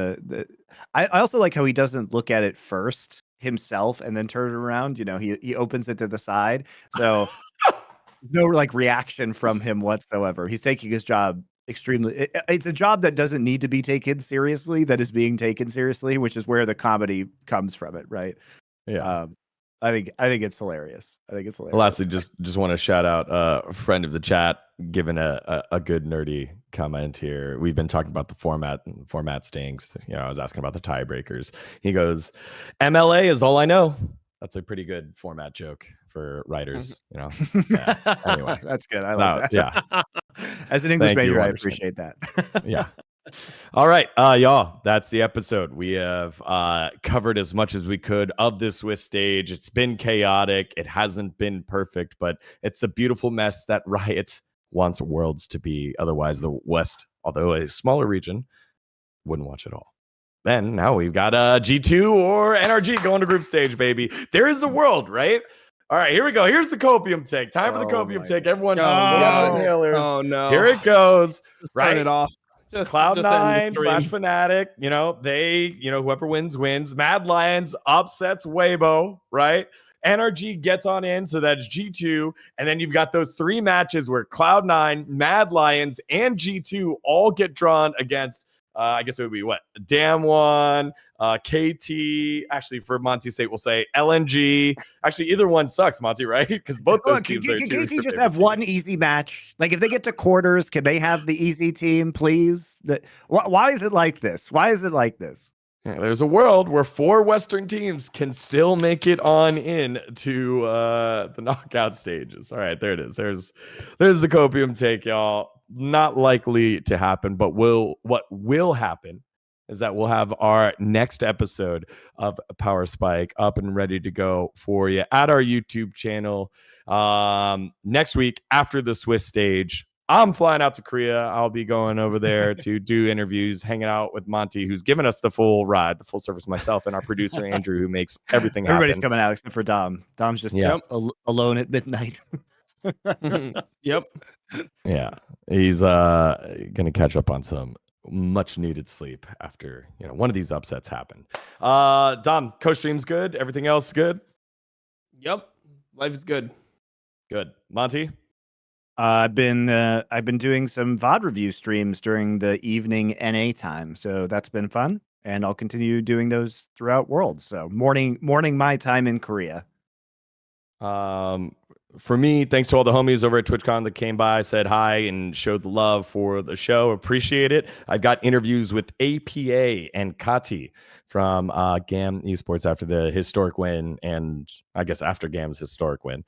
I also like how he doesn't look at it first himself and then turn it around. You know, he opens it to the side. So there's no like reaction from him whatsoever. He's taking his job extremely. It's a job that doesn't need to be taken seriously, that is being taken seriously, which is where the comedy comes from it, right? yeah. I think it's hilarious. I think it's hilarious. Lastly, just want to shout out a friend of the chat giving a good nerdy comment here. We've been talking about the format, and format stinks. You know, I was asking about the tiebreakers. He goes, MLA is all I know. That's a pretty good format joke for writers, you know. Yeah. Anyway, that's good. I like that. Yeah. As an English Thank you, major, I Wonderson. appreciate that. Yeah. All right, y'all, that's the episode. We have covered as much as we could of this Swiss stage. It's been chaotic. It hasn't been perfect, but it's the beautiful mess that Riot wants Worlds to be. Otherwise, the West, although a smaller region, wouldn't watch it all. Then now we've got G2 or NRG going to group stage, baby. There is a world, right? All right, here we go. Here's the copium take. Time for the copium take. Everyone, Oh no! Here it goes. Just right, turn it off. Cloud9 / Fnatic, you know, whoever wins. Mad Lions upsets Weibo, right? NRG gets on in, so that's G2. And then you've got those 3 matches where Cloud9, Mad Lions, and G2 all get drawn against, I guess it would be what? Damwon, KT. Actually, for Monty's sake, we'll say LNG. Actually, either one sucks, Monty, right? Because both those teams are can KT just have one easy match? Like, if they get to quarters, can they have the easy team, please? Why is it like this? Why is it like this? Yeah, there's a world where 4 Western teams can still make it on in to the knockout stages. All right, there it is. There's the copium take, y'all. Not likely to happen, but what will happen is that we'll have our next episode of Power Spike up and ready to go for you at our YouTube channel next week after the Swiss stage. I'm flying out to Korea. I'll be going over there to do interviews, hanging out with Monty, who's given us the full ride, the full service, myself, and our producer, Andrew, who makes everything happen. Everybody's coming out except for Dom. Dom's just alone at midnight. Yep. Yeah. He's going to catch up on some much needed sleep after, one of these upsets happened. Dom, co-stream's good. Everything else good? Yep. Life is good. Good. Monty? I've been doing some VOD review streams during the evening NA time, so that's been fun, and I'll continue doing those throughout Worlds. So morning my time in Korea. For me, thanks to all the homies over at TwitchCon that came by, said hi, and showed the love for the show. Appreciate it. I've got interviews with APA and Kati from GAM Esports after the historic win, and I guess after GAM's historic win.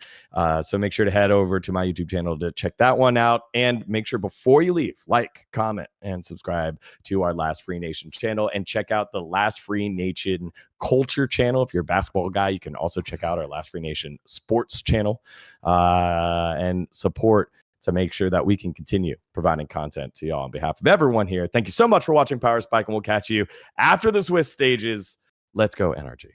So make sure to head over to my YouTube channel to check that one out, and make sure before you leave, like, comment, and subscribe to our Last Free Nation channel, and check out the Last Free Nation Culture channel. If you're a basketball guy, you can also check out our Last Free Nation Sports channel and support to make sure that we can continue providing content to y'all on behalf of everyone here. Thank you so much for watching Power Spike, and we'll catch you after the Swiss stages. Let's go, NRG.